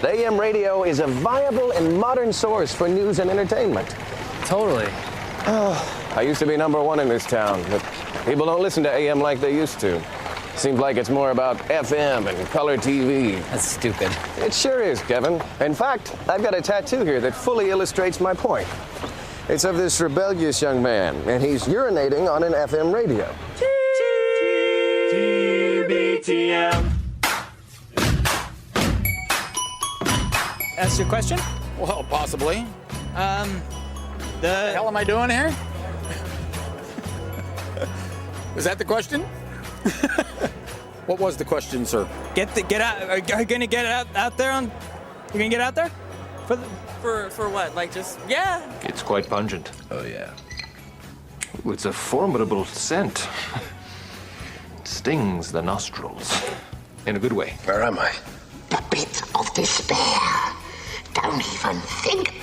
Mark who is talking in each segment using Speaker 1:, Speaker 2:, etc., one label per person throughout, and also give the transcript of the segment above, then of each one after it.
Speaker 1: The AM radio is a viable and modern source for news and entertainment.
Speaker 2: Totally.
Speaker 1: I used to be #1 in this town, but people don't listen to AM like they used to. Seems like it's more about FM and color TV.
Speaker 2: That's stupid.
Speaker 1: It sure is, Kevin. In fact, I've got a tattoo here that fully illustrates my point. It's of this rebellious young man, and he's urinating on an FM radio.
Speaker 3: TBTM.
Speaker 2: Ask your question?
Speaker 4: Well, possibly.
Speaker 2: The
Speaker 4: What the hell am I doing here? Is that the question? What was the question, sir?
Speaker 2: Get out. Are you gonna get out there on? You gonna get out there? For what? Like just yeah.
Speaker 5: It's quite pungent.
Speaker 6: Oh, yeah.
Speaker 5: Ooh, it's a formidable scent. Stings the nostrils. In a good way.
Speaker 6: Where am I?
Speaker 7: The pit of despair. Don't even think.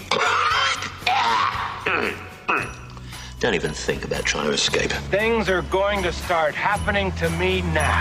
Speaker 7: Don't even think about trying to escape.
Speaker 8: Things are going to start happening to me now.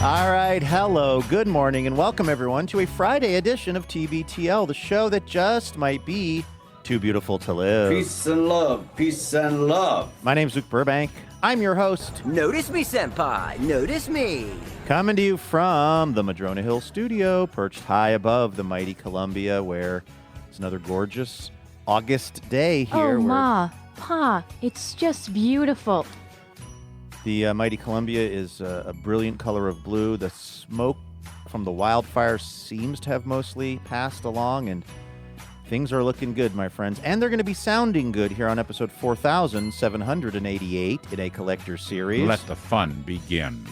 Speaker 9: All right, hello, good morning, and welcome everyone to a Friday edition of TBTL, the show that just might be too beautiful to live.
Speaker 10: Peace and love, peace and love.
Speaker 9: My name's Luke Burbank. I'm your host.
Speaker 11: Notice me, senpai. Notice me.
Speaker 9: Coming to you from the Madrona Hill studio, perched high above the mighty Columbia, where it's another gorgeous August day here.
Speaker 12: Oh, Ma, Pa, it's just beautiful.
Speaker 9: The mighty Columbia is a brilliant color of blue. The smoke from the wildfire seems to have mostly passed along, and things are looking good, my friends. And they're going to be sounding good here on episode 4788 in a collector series.
Speaker 13: Let the fun begin.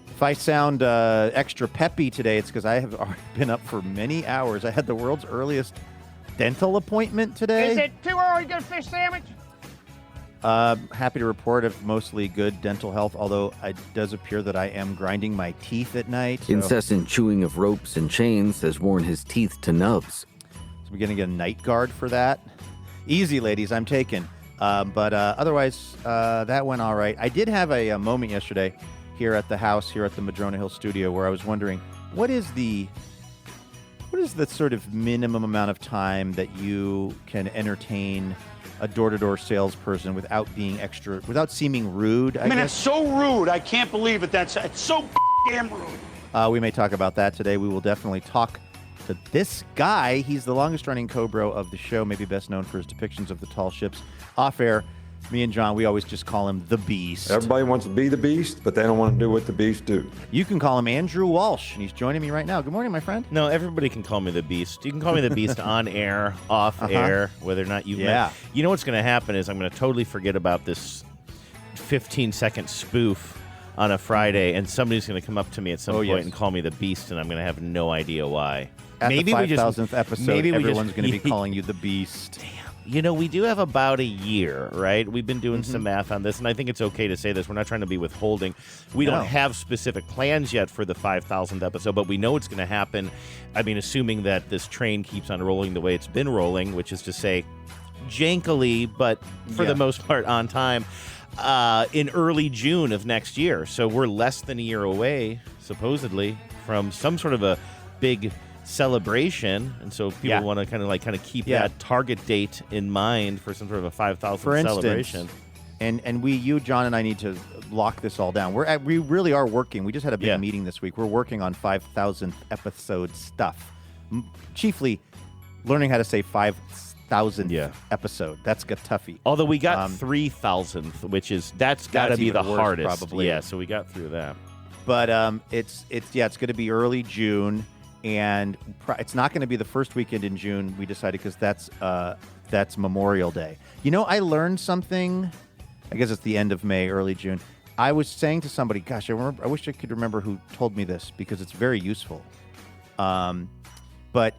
Speaker 9: If I sound extra peppy today, it's because I have already been up for many hours. I had the world's earliest dental appointment today.
Speaker 8: Is it too early to get a fish sandwich?
Speaker 9: Happy to report of mostly good dental health, although it does appear that I am grinding my teeth at night. So.
Speaker 14: Incessant chewing of ropes and chains has worn his teeth to nubs.
Speaker 9: So we're going to get a night guard for that. Easy, ladies, I'm taken. But otherwise, that went all right. I did have a moment yesterday here at the house, here at the Madrona Hill studio, where I was wondering, what is the sort of minimum amount of time that you can entertain a door-to-door salesperson without seeming rude, I guess?
Speaker 8: It's so rude. I can't believe it. It's so damn rude.
Speaker 9: We may talk about that today. We will definitely talk to this guy. He's the longest-running co-bro of the show, maybe best known for his depictions of the tall ships. Off-air, me and John, we always just call him the Beast.
Speaker 15: Everybody wants to be the Beast, but they don't want to do what the Beast do.
Speaker 9: You can call him Andrew Walsh, and he's joining me right now. Good morning, my friend.
Speaker 16: No, everybody can call me the Beast. You can call me the Beast on air, off air, whether or not you met. You know what's going to happen is I'm going to totally forget about this 15-second spoof on a Friday, and somebody's going to come up to me at some point and call me the Beast, and I'm going to have no idea why.
Speaker 9: At the 5,000th episode, everyone's going to be calling you the Beast.
Speaker 16: Damn. You know, we do have about a year, right? We've been doing some math on this, and I think it's okay to say this. We're not trying to be withholding. We don't have specific plans yet for the 5,000th episode, but we know it's going to happen. I mean, assuming that this train keeps on rolling the way it's been rolling, which is to say jankily, but for the most part on time, in early June of next year. So we're less than a year away, supposedly, from some sort of a big celebration, and so people want to kind of keep that target date in mind for some sort of a 5,000th celebration.
Speaker 9: And you, John, and I need to lock this all down. We really are working. We just had a big meeting this week. We're working on 5,000th episode stuff, chiefly learning how to say 5,000th episode. That's a toughie.
Speaker 16: Although we got 3,000th, that's got to be the hardest.
Speaker 9: Probably.
Speaker 16: Yeah, so we got through that.
Speaker 9: But it's going to be early June. And it's not going to be the first weekend in June, we decided, because that's Memorial Day. You know, I learned something, I guess it's the end of May, early June. I was saying to somebody, gosh, I wish I could remember who told me this, because it's very useful. But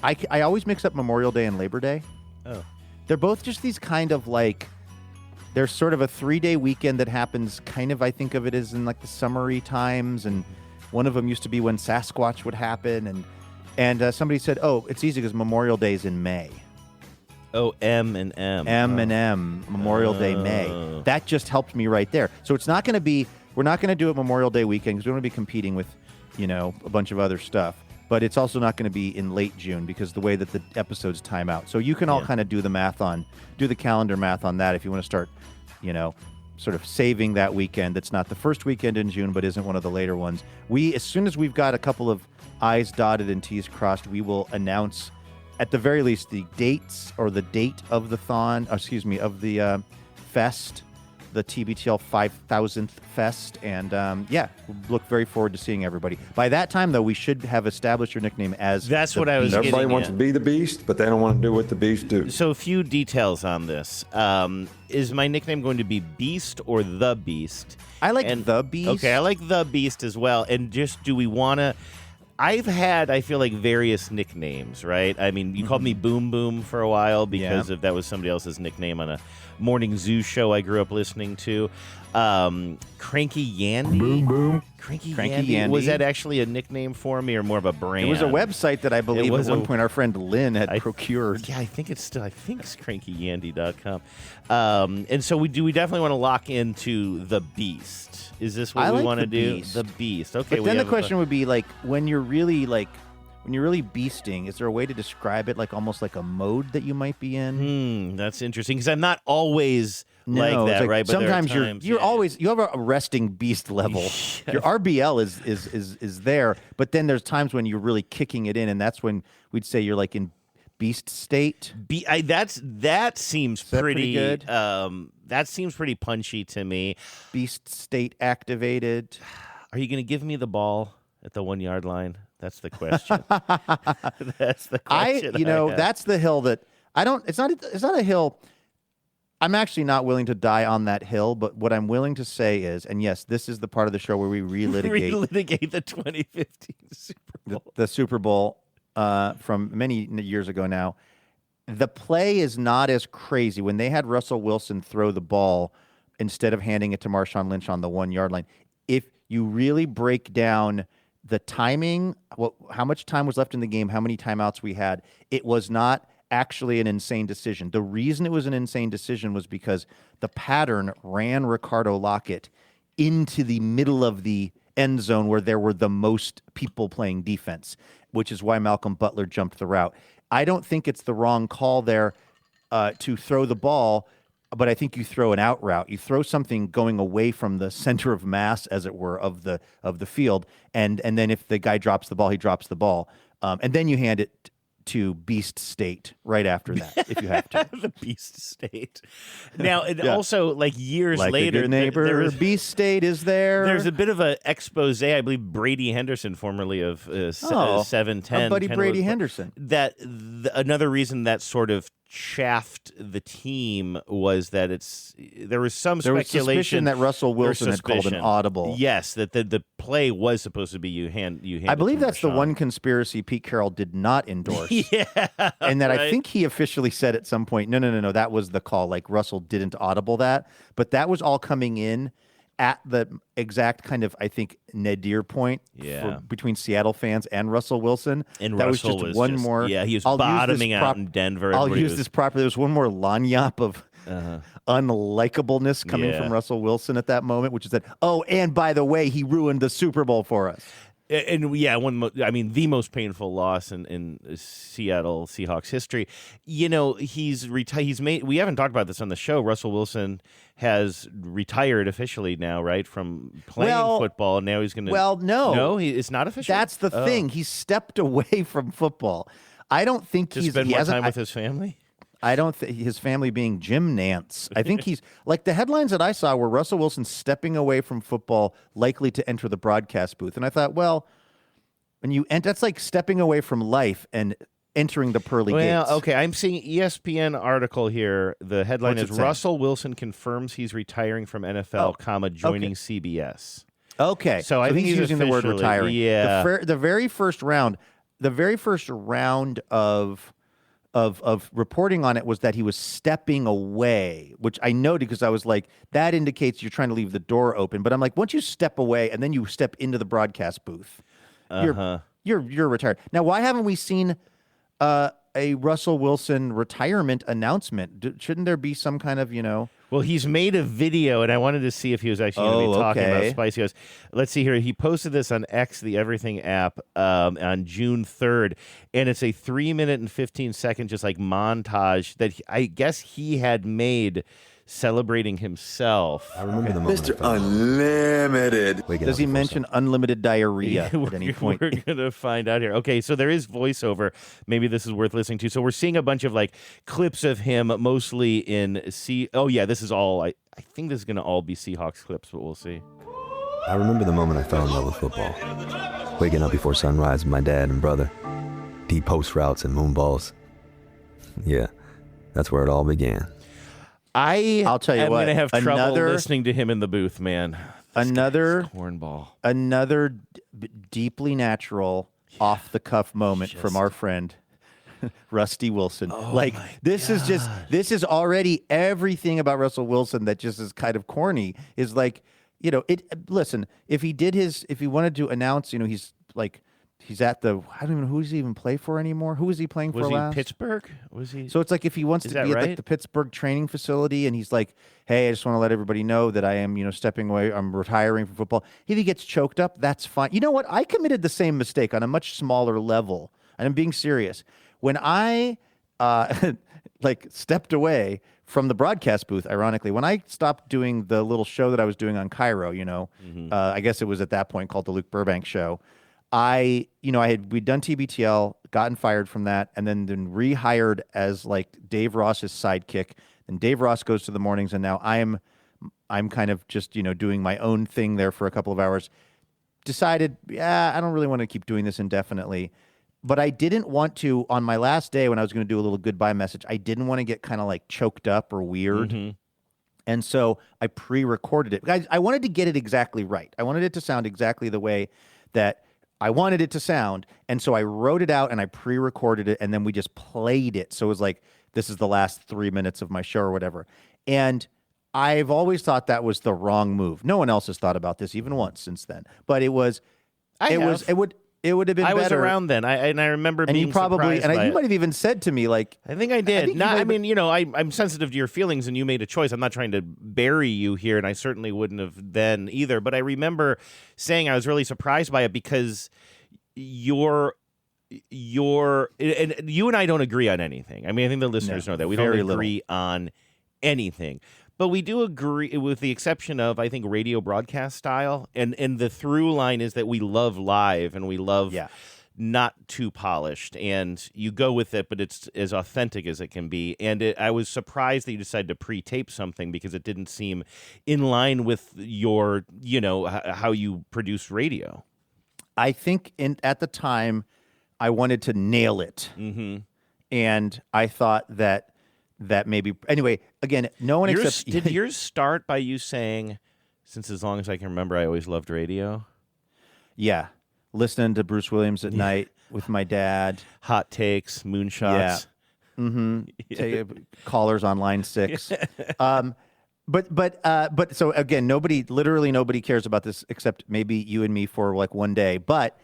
Speaker 9: I always mix up Memorial Day and Labor Day.
Speaker 16: Oh.
Speaker 9: They're both just these kind of like, there's sort of a 3-day weekend that happens kind of, I think of it as in like the summery times, and one of them used to be when Sasquatch would happen, and somebody said, "Oh, it's easy because Memorial Day is in May."
Speaker 16: Oh, M and M.
Speaker 9: M and M, Memorial Day, May. That just helped me right there. So it's not going to be. We're not going to do it Memorial Day weekend because we don't want to be competing with a bunch of other stuff. But it's also not going to be in late June because the way that the episodes time out. So you can all kind of do the calendar math on that if you want to start, sort of saving that weekend. That's not the first weekend in June, but isn't one of the later ones. As soon as we've got a couple of I's dotted and T's crossed, we will announce at the very least the dates or the date of the of the fest, the TBTL 5000th Fest, and look very forward to seeing everybody. By that time, though, we should have established your nickname as
Speaker 16: That's
Speaker 9: the
Speaker 16: what I was
Speaker 9: Beast.
Speaker 15: Everybody
Speaker 16: getting
Speaker 15: wants
Speaker 16: at.
Speaker 15: to be the Beast, but they don't want to do what the Beast do.
Speaker 16: So a few details on this. Is my nickname going to be Beast or The Beast?
Speaker 9: I like The Beast.
Speaker 16: Okay, I like The Beast as well. And just do we want to... I've had, I feel like, various nicknames, right? I mean, you called me Boom Boom for a while because that was somebody else's nickname on a morning zoo show I grew up listening to. Cranky Yandy.
Speaker 15: Boom Boom.
Speaker 16: Cranky
Speaker 9: Cranky
Speaker 16: Yandy.
Speaker 9: Yandy.
Speaker 16: Was that actually a nickname for me or more of a brand?
Speaker 9: It was a website that I believe
Speaker 16: was
Speaker 9: at one point our friend Lynn had procured.
Speaker 16: Yeah, I think it's crankyyandy.com. And so we definitely want to lock into the Beast. Is this what we want to do?
Speaker 9: Beast.
Speaker 16: The Beast. Okay.
Speaker 9: But then the question would be when you're really beasting, is there a way to describe it almost like a mode that you might be in?
Speaker 16: That's interesting because I'm not always like
Speaker 9: it's
Speaker 16: that, right? But
Speaker 9: sometimes
Speaker 16: there are times,
Speaker 9: you're always you have a resting beast level. Your RBL is there, but then there's times when you're really kicking it in, and that's when we'd say you're in beast state.
Speaker 16: That seems pretty
Speaker 9: good.
Speaker 16: That seems pretty punchy to me.
Speaker 9: Beast state activated.
Speaker 16: Are you going to give me the ball at the 1 yard line? That's the question. That's the question.
Speaker 9: That's the hill that I don't. It's not a hill. I'm actually not willing to die on that hill, but what I'm willing to say is, and yes, this is the part of the show where we
Speaker 16: relitigate the 2015 Super Bowl.
Speaker 9: The Super Bowl from many years ago now. The play is not as crazy. When they had Russell Wilson throw the ball instead of handing it to Marshawn Lynch on the 1 yard line, if you really break down the timing, how much time was left in the game, how many timeouts we had, it was not actually an insane decision. The reason it was an insane decision was because the pattern ran Ricardo Lockett into the middle of the end zone where there were the most people playing defense, which is why Malcolm Butler jumped the route. I don't think it's the wrong call there to throw the ball, but I think you throw an out route. You throw something going away from the center of mass, as it were, of the field, and then if the guy drops the ball, he drops the ball, and then you hand it to Beast State right after that, if you have to.
Speaker 16: The Beast State. Now, and also, years later,
Speaker 9: a good neighbor, Beast State is there.
Speaker 16: There's a bit of an expose, I believe, Brady Henderson, formerly of 710.
Speaker 9: Buddy Brady Henderson.
Speaker 16: That another reason that sort of chaffed the team was that there was some speculation
Speaker 9: suspicion that Russell Wilson had called an audible.
Speaker 16: Yes, that the play was supposed to be you hand.
Speaker 9: I believe that's the one conspiracy Pete Carroll did not endorse.
Speaker 16: Yeah,
Speaker 9: and that I think he officially said at some point, no, that was the call. Russell didn't audible that, but that was all coming in at the exact kind of, I think, nadir point between Seattle fans and Russell Wilson.
Speaker 16: And
Speaker 9: that
Speaker 16: Russell
Speaker 9: was just one more.
Speaker 16: Yeah, he was bottoming out in Denver.
Speaker 9: I'll use this properly. There was one more lanyap of unlikableness coming from Russell Wilson at that moment, which is that, and by the way, he ruined the Super Bowl for us.
Speaker 16: And the most painful loss in Seattle Seahawks history. He's retired. We haven't talked about this on the show. Russell Wilson has retired officially now, right, from playing football. And now he's going to.
Speaker 9: Well, no,
Speaker 16: it's not official.
Speaker 9: That's the thing. He stepped away from football. I don't think
Speaker 16: to spend more time with his family.
Speaker 9: I don't think his family being Jim Nance. I think he's the headlines that I saw were Russell Wilson stepping away from football, likely to enter the broadcast booth. And I thought, well, when that's like stepping away from life and entering the pearly gates.
Speaker 16: Well, okay, I'm seeing ESPN article here. The headline is Russell Wilson confirms he's retiring from NFL, joining CBS.
Speaker 9: Okay,
Speaker 16: so I think
Speaker 9: he's using the word retiring.
Speaker 16: Yeah,
Speaker 9: the very first round of reporting on it was that he was stepping away, which I noted because I was like, that indicates you're trying to leave the door open. But I'm like, once you step away and then you step into the broadcast booth, you're retired. Now, why haven't we seen a Russell Wilson retirement announcement? Shouldn't there be some kind of,
Speaker 16: Well, he's made a video, and I wanted to see if he was actually going to be talking about Spicy Goes. Let's see here. He posted this on X, the Everything app, on June 3rd, and it's a 3-minute and 15-second just like montage that I guess he had made celebrating himself.
Speaker 15: I remember the moment.
Speaker 10: Mr. Unlimited.
Speaker 9: Does he mention unlimited diarrhea at any point?
Speaker 16: We're going to find out here. Okay, so there is voiceover. Maybe this is worth listening to. So we're seeing a bunch of like clips of him, mostly in Oh, yeah, this is all. I think this is going to all be Seahawks clips, but we'll see.
Speaker 15: I remember the moment I fell in love with football. Waking up before sunrise with my dad and brother. Deep post routes and moon balls. Yeah, that's where it all began.
Speaker 16: I'll
Speaker 9: tell you
Speaker 16: I'm
Speaker 9: what,
Speaker 16: going to have trouble
Speaker 9: another-
Speaker 16: listening to him in the booth, man.
Speaker 9: Another
Speaker 16: cornball.
Speaker 9: Another deeply natural, off-the-cuff moment from our friend Rusty Wilson. Like this is already everything about Russell Wilson that just is kind of corny. Is like, listen, if he wanted to announce, he's at the, I don't even know, who does he even play for anymore? Who was he playing for
Speaker 16: Was he
Speaker 9: last?
Speaker 16: Pittsburgh? Was he?
Speaker 9: So it's like if he wants to be at like the Pittsburgh training facility and he's like, hey, I just want to let everybody know that I am, stepping away. I'm retiring from football. If he gets choked up, that's fine. You know what? I committed the same mistake on a much smaller level. And I'm being serious. When I stepped away from the broadcast booth, ironically, when I stopped doing the little show that I was doing on Cairo, I guess it was at that point called the Luke Burbank Show. we'd done TBTL, gotten fired from that, and then rehired as like Dave Ross's sidekick. And Dave Ross goes to the mornings, and now I'm kind of just doing my own thing there for a couple of hours. Decided, I don't really want to keep doing this indefinitely. But I didn't want to, on my last day when I was going to do a little goodbye message, I didn't want to get kind of like choked up or weird. Mm-hmm. And so I pre-recorded it. Guys, I wanted to get it exactly right. I wanted it to sound exactly the way that I wanted it to sound. And so I wrote it out and I pre-recorded it, and then we just played it. So it was like, this is the last 3 minutes of my show or whatever. And I've always thought that was the wrong move. No one else has thought about this even once since then. But it would have been better.
Speaker 16: I was around then. I remember being surprised by
Speaker 9: you
Speaker 16: it.
Speaker 9: might have even said to me, like,
Speaker 16: I think I did. I'm sensitive to your feelings, and you made a choice. I'm not trying to bury you here, and I certainly wouldn't have then either. But I remember saying I was really surprised by it because and you and I don't agree on anything. I mean, I think the listeners know that. We don't agree on anything. But we do agree, with the exception of, I think, radio broadcast style. And the through line is that we love live and we love not too polished. And you go with it, but it's as authentic as it can be. And I was surprised that you decided to pre-tape something because it didn't seem in line with your, how you produce radio.
Speaker 9: I think at the time, I wanted to nail it. Mm-hmm. And I thought that maybe, anyway, again, no one except...
Speaker 16: Did yours start by you saying, since as long as I can remember, I always loved radio?
Speaker 9: Yeah. Listening to Bruce Williams at night with my dad.
Speaker 16: Hot takes, moonshots.
Speaker 9: Yeah. Mm-hmm. Callers on line 6. But so again, literally nobody cares about this except maybe you and me for like one day. But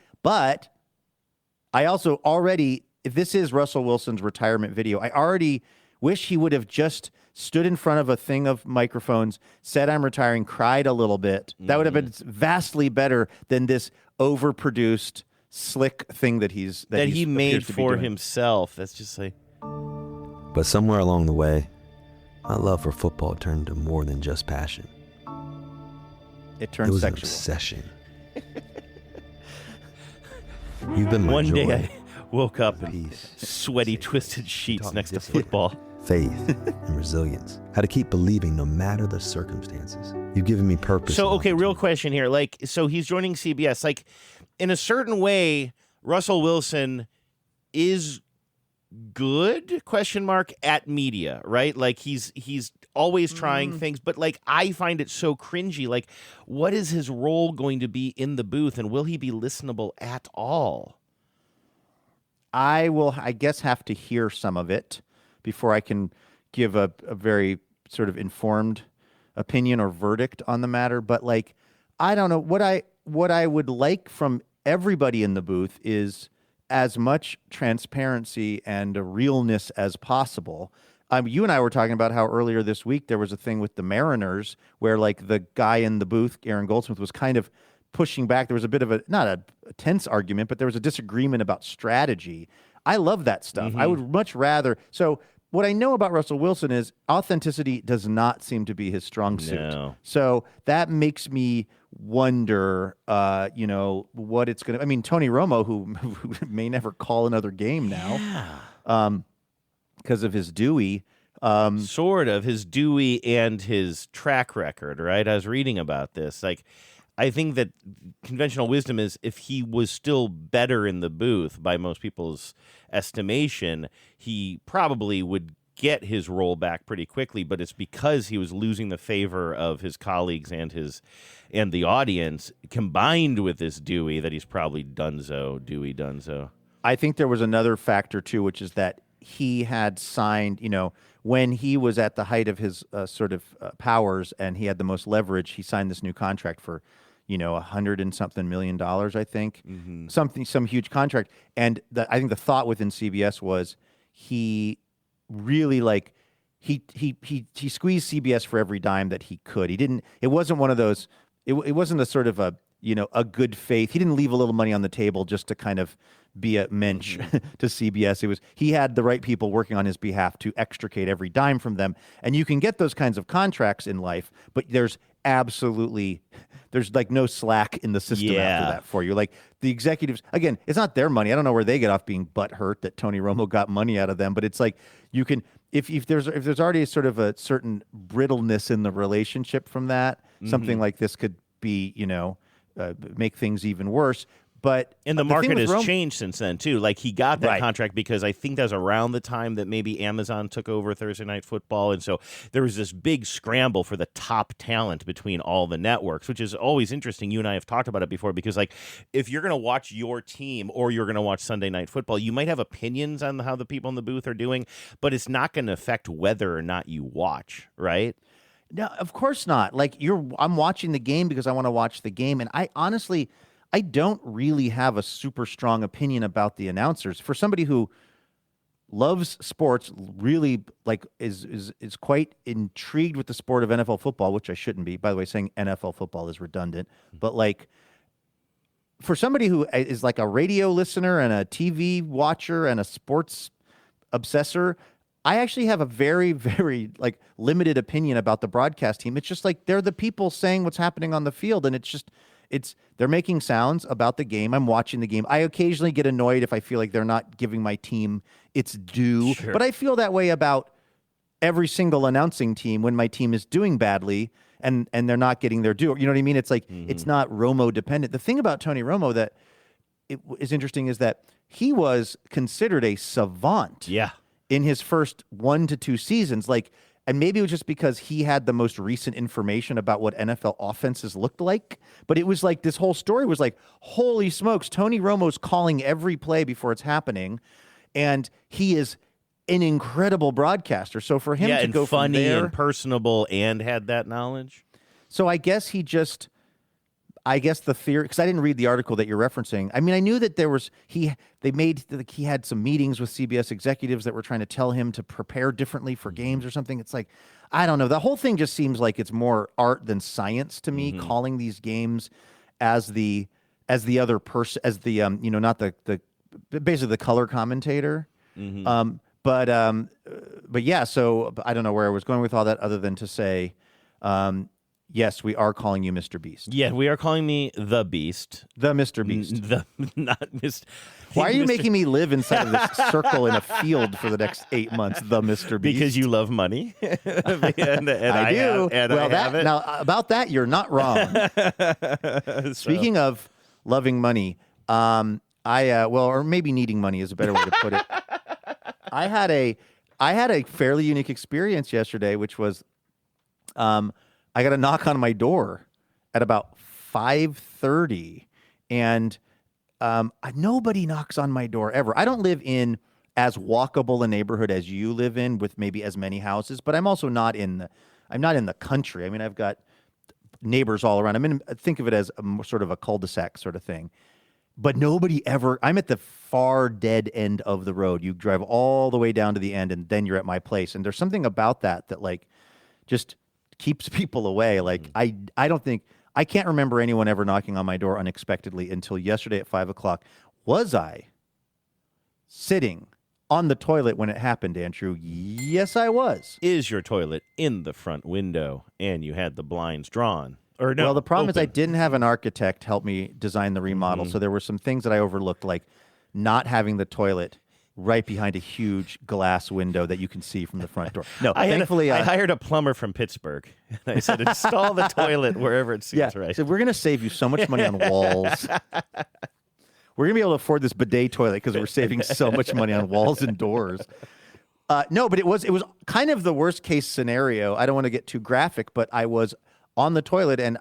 Speaker 9: I also already, if this is Russell Wilson's retirement video, I already wish he would have just stood in front of a thing of microphones, said I'm retiring, cried a little bit. That would have been vastly better than this overproduced, slick thing that he
Speaker 16: made for himself. That's just like.
Speaker 15: But somewhere along the way, my love for football turned to more than just passion.
Speaker 9: It turned
Speaker 15: sexual.
Speaker 9: An
Speaker 15: obsession. You've been my
Speaker 16: One
Speaker 15: joy.
Speaker 16: day I woke up in sweaty, twisted sheets next to football.
Speaker 15: Faith and resilience. How to keep believing no matter the circumstances. You've given me purpose.
Speaker 16: So, okay, real question here. So he's joining CBS. Like, in a certain way, Russell Wilson is good, ? At media, right? Like, he's always trying things, but, like, I find it so cringy. Like, what is his role going to be in the booth, and will he be listenable at all?
Speaker 9: I will, I guess, have to hear some of it before I can give a very sort of informed opinion or verdict on the matter. But like, I don't know, what I would like from everybody in the booth is as much transparency and a realness as possible. You and I were talking about how earlier this week there was a thing with the Mariners where like the guy in the booth, Aaron Goldsmith, was kind of pushing back. There was a bit of not a tense argument, but there was a disagreement about strategy. I love that stuff. I would much rather. So what I know about Russell Wilson is authenticity does not seem to be his strong suit.
Speaker 16: No.
Speaker 9: So that makes me wonder, what it's going to. I mean, Tony Romo, who may never call another game now, because of his Dewey.
Speaker 16: Sort of his Dewey and his track record, right? I was reading about this. Like, I think that conventional wisdom is if he was still better in the booth by most people's estimation, he probably would get his role back pretty quickly, but it's because he was losing the favor of his colleagues and the audience combined with this Dewey that he's probably Dewey Dunzo.
Speaker 9: I think there was another factor too, which is that he had signed, when he was at the height of his powers and he had the most leverage, he signed this new contract for $100 and something million, I think, some huge contract. And I think the thought within CBS was he really he squeezed CBS for every dime that he could. It wasn't one of those. It wasn't a sort of a good faith. He didn't leave a little money on the table just to kind of be a mensch to CBS. He had the right people working on his behalf to extricate every dime from them. And you can get those kinds of contracts in life, but there's like no slack in the system after that for you. Like the executives, again, it's not their money. I don't know where they get off being butthurt that Tony Romo got money out of them, but it's like you can, if there's already a sort of a certain brittleness in the relationship from that, something like this could be, make things even worse.
Speaker 16: And the market has changed since then, too. Like, he got that contract because I think that was around the time that maybe Amazon took over Thursday Night Football. And so there was this big scramble for the top talent between all the networks, which is always interesting. You and I have talked about it before because, like, if you're going to watch your team or you're going to watch Sunday Night Football, you might have opinions on how the people in the booth are doing, but it's not going to affect whether or not you watch, right?
Speaker 9: No, of course not. Like, I'm watching the game because I want to watch the game. And I don't really have a super strong opinion about the announcers. For somebody who loves sports, really is quite intrigued with the sport of NFL football, which I shouldn't be. By the way, saying NFL football is redundant. But for somebody who is like a radio listener and a TV watcher and a sports obsessor, I actually have a very, very limited opinion about the broadcast team. It's just like they're the people saying what's happening on the field, and they're making sounds about the game. I'm watching the game. I occasionally get annoyed if I feel like they're not giving my team its due. Sure. But I feel that way about every single announcing team when my team is doing badly and they're not getting their due. You know what I mean? It's like it's not Romo dependent. The thing about Tony Romo that is interesting is that he was considered a savant in his first 1 to 2 seasons. And maybe it was just because he had the most recent information about what NFL offenses looked like. But it was like this whole story was like, holy smokes, Tony Romo's calling every play before it's happening. And he is an incredible broadcaster. So for him to go
Speaker 16: funny
Speaker 9: from there,
Speaker 16: and personable and had that knowledge.
Speaker 9: So I guess the theory, because I didn't read the article that you're referencing. I mean, I knew that he had some meetings with CBS executives that were trying to tell him to prepare differently for games or something. It's like, I don't know. The whole thing just seems like it's more art than science to me, calling these games as the other person, as the, not the basically the color commentator. But yeah, so I don't know where I was going with all that other than to say, yes, we are calling you Mr. Beast.
Speaker 16: Yeah, we are calling me the Beast.
Speaker 9: The Mr. Beast.
Speaker 16: Not Mr.
Speaker 9: Why are you making me live inside of this circle in a field for the next 8 months, the Mr. Beast?
Speaker 16: Because you love money. and
Speaker 9: I do. Now, about that, you're not wrong. Speaking of loving money, or maybe needing money is a better way to put it. I had a fairly unique experience yesterday, which was I got a knock on my door at about 5:30, and nobody knocks on my door ever. I don't live in as walkable a neighborhood as you live in, with maybe as many houses, but I'm also not in the country. I mean, I've got neighbors all around. Think of it as sort of a cul-de-sac sort of thing. but nobody ever. I'm at the far dead end of the road. You drive all the way down to the end, and then you're at my place. And there's something about that like just keeps people away. Like I don't think I can't remember anyone ever knocking on my door unexpectedly until yesterday at 5:00. Was I sitting on the toilet when it happened, Andrew? Yes, I was.
Speaker 16: Is your toilet in the front window and you had the blinds drawn? Or no?
Speaker 9: Well, the problem is I
Speaker 16: open?
Speaker 9: didn't have an architect help me design the remodel, so there were some things that I overlooked, like not having the toilet right behind a huge glass window that you can see from the front door. No, thankfully,
Speaker 16: I hired a plumber from Pittsburgh. And I said, install the toilet wherever it seems right.
Speaker 9: So we're going to save you so much money on walls. We're going to be able to afford this bidet toilet because we're saving so much money on walls and doors. No, but it was kind of the worst case scenario. I don't want to get too graphic, but I was on the toilet and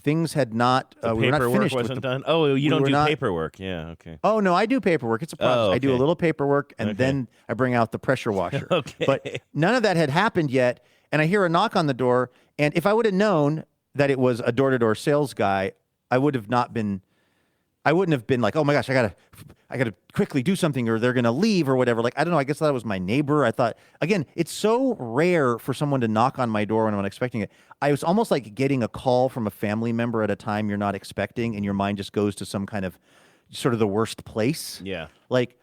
Speaker 9: things had not.
Speaker 16: The
Speaker 9: we were not
Speaker 16: paperwork
Speaker 9: finished
Speaker 16: wasn't done. Oh, you don't do paperwork. Yeah, okay.
Speaker 9: Oh no, I do paperwork. It's a process.
Speaker 16: Oh,
Speaker 9: I do a
Speaker 16: okay.
Speaker 9: little paperwork and then I bring out the pressure washer.
Speaker 16: Okay.
Speaker 9: But none of that had happened yet, and I hear a knock on the door. And if I would have known that it was a door-to-door sales guy, I wouldn't have been like, oh my gosh, I gotta quickly do something, or they're gonna leave or whatever. Like, I don't know. I guess that was my neighbor. I thought, again, it's so rare for someone to knock on my door when I'm not expecting it. I was almost like getting a call from a family member at a time you're not expecting, and your mind just goes to some kind of sort of the worst place.
Speaker 16: Yeah.
Speaker 9: Like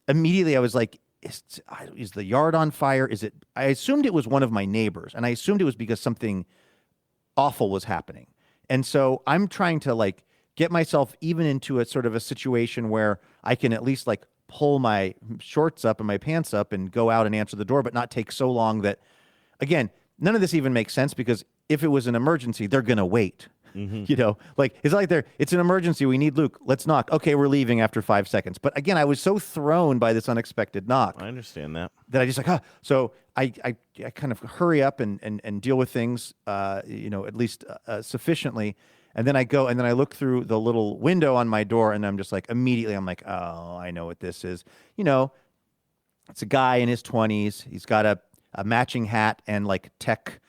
Speaker 9: immediately I was like, is the yard on fire? I assumed it was one of my neighbors, and I assumed it was because something awful was happening. And so I'm trying to like get myself even into a sort of a situation where I can at least like pull my shorts up and my pants up and go out and answer the door, but not take so long that, again, none of this even makes sense, because if it was an emergency, they're going to wait. You know, like it's like it's an emergency. We need Luke. Let's knock. Okay, we're leaving after 5 seconds. But again, I was so thrown by this unexpected knock.
Speaker 16: I understand that.
Speaker 9: That I just like, so I kind of hurry up and deal with things, at least sufficiently. And then I go and then I look through the little window on my door, and I'm just like, immediately I'm like, oh, I know what this is. You know, it's a guy in his 20s. He's got a matching hat and like tech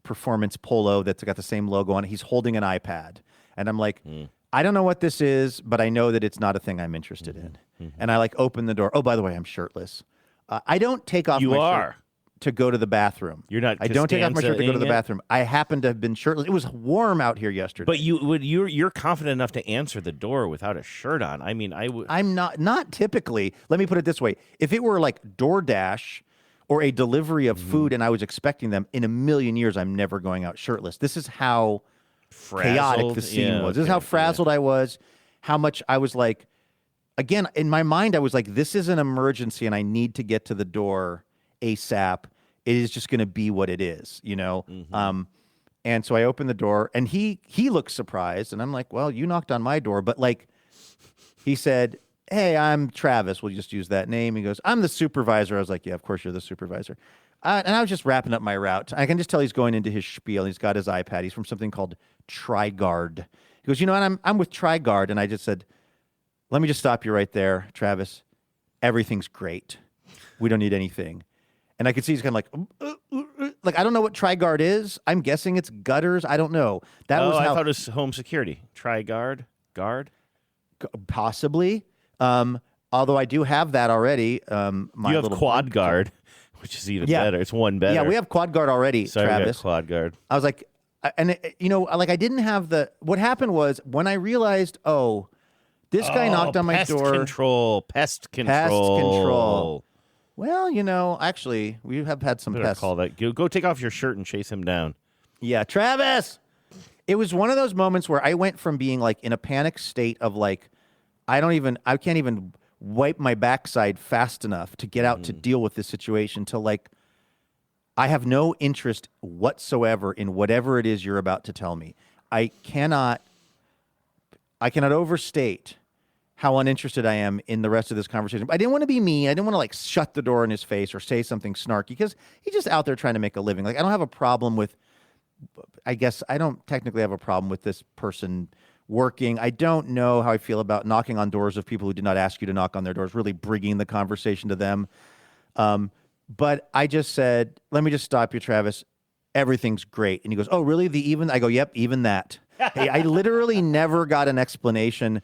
Speaker 9: performance polo that's got the same logo on it. He's holding an iPad. And I'm like, I don't know what this is, but I know that it's not a thing I'm interested in. And I like open the door. Oh, by the way, I'm shirtless. I don't take off my shirt to go to the bathroom.
Speaker 16: You're not.
Speaker 9: I don't take off my shirt to go to the bathroom. I happen to have been shirtless. It was warm out here yesterday.
Speaker 16: But you're confident enough to answer the door without a shirt on. I mean, I would.
Speaker 9: I'm not typically. Let me put it this way: if it were like DoorDash or a delivery of food and I was expecting them, in a million years, I'm never going out shirtless. This is how chaotic the scene was. This is how frazzled I was. How much I was like. Again, in my mind, I was like, "This is an emergency, and I need to get to the door ASAP." It is just going to be what it is, you know? And so I opened the door, and he looks surprised, and I'm like, well, you knocked on my door. But like, he said, hey, I'm Travis. We'll just use that name. He goes, I'm the supervisor. I was like, yeah, of course you're the supervisor. And I was just wrapping up my route. I can just tell he's going into his spiel. He's got his iPad. He's from something called TriGuard. He goes, you know what? I'm with TriGuard. And I just said, let me just stop you right there, Travis. Everything's great. We don't need anything. And I could see he's kind of like, I don't know what TriGuard is. I'm guessing it's gutters. I don't know.
Speaker 16: I thought it was home security. TriGuard? Guard?
Speaker 9: Possibly. Although I do have that already.
Speaker 16: You have Quad Guard, which is even better. It's one better.
Speaker 9: Yeah, we have Quad Guard already,
Speaker 16: Sorry,
Speaker 9: Travis.
Speaker 16: Quad Guard.
Speaker 9: I was like, and I didn't have what happened was when I realized, this guy knocked on my door.
Speaker 16: Pest control.
Speaker 9: Well, actually, we have had some pests.
Speaker 16: Call that. Go take off your shirt and chase him down.
Speaker 9: Yeah, Travis. It was one of those moments where I went from being like in a panic state of like, I can't even wipe my backside fast enough to get out to deal with this situation to like, I have no interest whatsoever in whatever it is you're about to tell me. I cannot overstate how uninterested I am in the rest of this conversation. I didn't want to be mean. I didn't want to like shut the door in his face or say something snarky because he's just out there trying to make a living. Like I don't have a problem with, I guess I don't technically have a problem with this person working. I don't know how I feel about knocking on doors of people who did not ask you to knock on their doors, really bringing the conversation to them. But I just said, let me just stop you, Travis. Everything's great. And he goes, oh, really? I go, yep, even that. Hey, I literally never got an explanation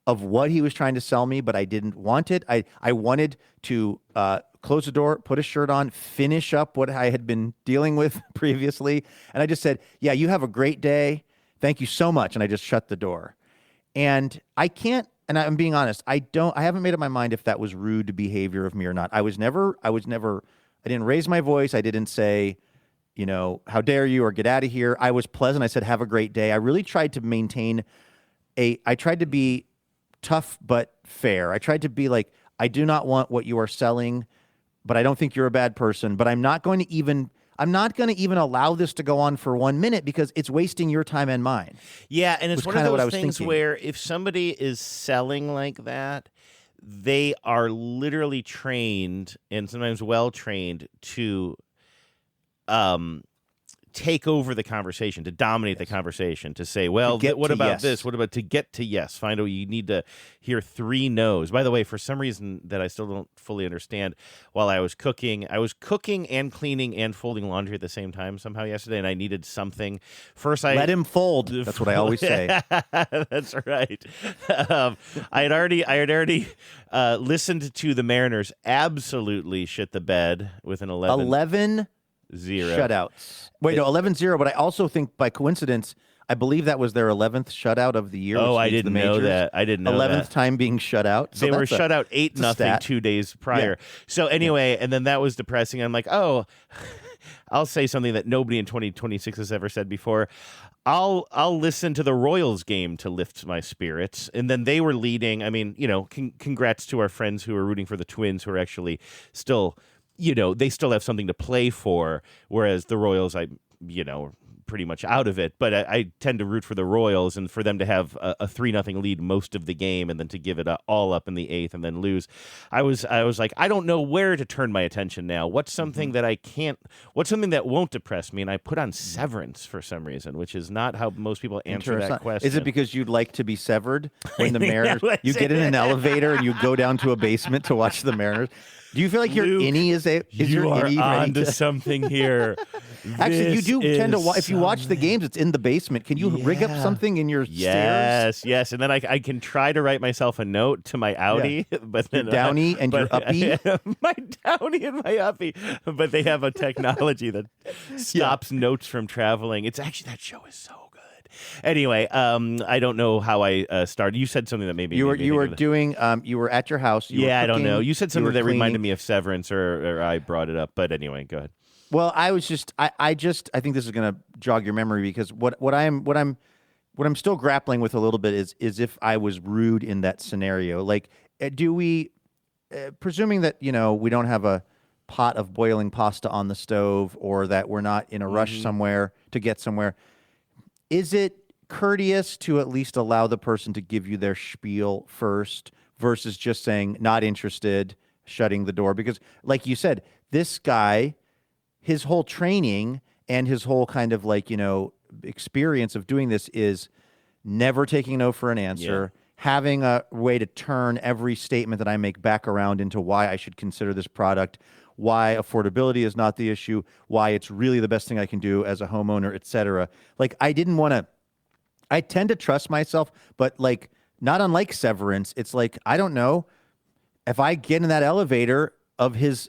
Speaker 9: of what he was trying to sell me, but I didn't want it. I wanted to close the door, put a shirt on, finish up what I had been dealing with previously. And I just said, yeah, you have a great day. Thank you so much. And I just shut the door. And I can't, and I'm being honest, I haven't made up my mind if that was rude behavior of me or not. I didn't raise my voice. I didn't say, how dare you or get out of here. I was pleasant. I said, have a great day. I really tried to maintain I tried to be tough but fair. I tried to be like, I do not want what you are selling, but I don't think you're a bad person. But I'm not going to even allow this to go on for 1 minute because it's wasting your time and mine.
Speaker 16: Yeah, and it's one of those things
Speaker 9: thinking.
Speaker 16: where if somebody is selling like that, they are literally trained and sometimes well-trained to take over the conversation, to dominate the conversation, to say, well, what about this? What about to get to yes? You need to hear 3 no's. By the way, for some reason that I still don't fully understand, while I was cooking and cleaning and folding laundry at the same time somehow yesterday, and I needed something. First, I
Speaker 9: let him fold. That's what I always say.
Speaker 16: That's right. I had already listened to the Mariners absolutely shit the bed with an 11-0
Speaker 9: shutouts. Wait, no, 11-0, but I also think by coincidence, I believe that was their 11th shutout of the year.
Speaker 16: Oh, I didn't know that. I didn't know
Speaker 9: 11th time being shut out.
Speaker 16: So they were shut out 8-0 2 days prior. Yeah. So anyway, and then that was depressing. I'm like, oh, I'll say something that nobody in 2026 has ever said before. I'll listen to the Royals game to lift my spirits. And then they were leading. I mean, congrats to our friends who are rooting for the Twins, who are actually still, they still have something to play for, whereas the Royals, pretty much out of it. But I tend to root for the Royals, and for them to have a 3-0 lead most of the game and then to give it all up in the 8th and then lose. I was like, I don't know where to turn my attention now. What's something what's something that won't depress me? And I put on Severance for some reason, which is not how most people answer that question.
Speaker 9: Is it because you'd like to be severed when the Mariners, you get in an elevator and you go down to a basement to watch the Mariners? Do you feel like your innie is your innie
Speaker 16: on to something here?
Speaker 9: Actually, you do tend to if you watch the games, it's in the basement. Can you rig up something in your stairs?
Speaker 16: Yes, and then I can try to write myself a note to my Audi, but then
Speaker 9: your Downy and your Uppy.
Speaker 16: My Downy and my Uppy, but they have a technology that stops notes from traveling. It's actually, that show is so good. Anyway, I don't know how I started. You said something that mmaybe
Speaker 9: you were doing. You were at your house. You were cooking,
Speaker 16: I don't know. You said something that
Speaker 9: cleaning.
Speaker 16: reminded me of Severance, or I brought it up. But anyway, go ahead.
Speaker 9: Well, I was just. I think this is going to jog your memory because what I'm still grappling with a little bit is if I was rude in that scenario. Like, do we, presuming that we don't have a pot of boiling pasta on the stove, or that we're not in a rush somewhere to get somewhere. Is it courteous to at least allow the person to give you their spiel first versus just saying not interested, shutting the door? Because like you said, this guy, his whole training and his whole kind of experience of doing this is never taking no for an answer, having a way to turn every statement that I make back around into why I should consider this product, why affordability is not the issue, why it's really the best thing I can do as a homeowner, et cetera. I didn't want to, I tend to trust myself, but not unlike Severance, it's I don't know, if I get in that elevator of his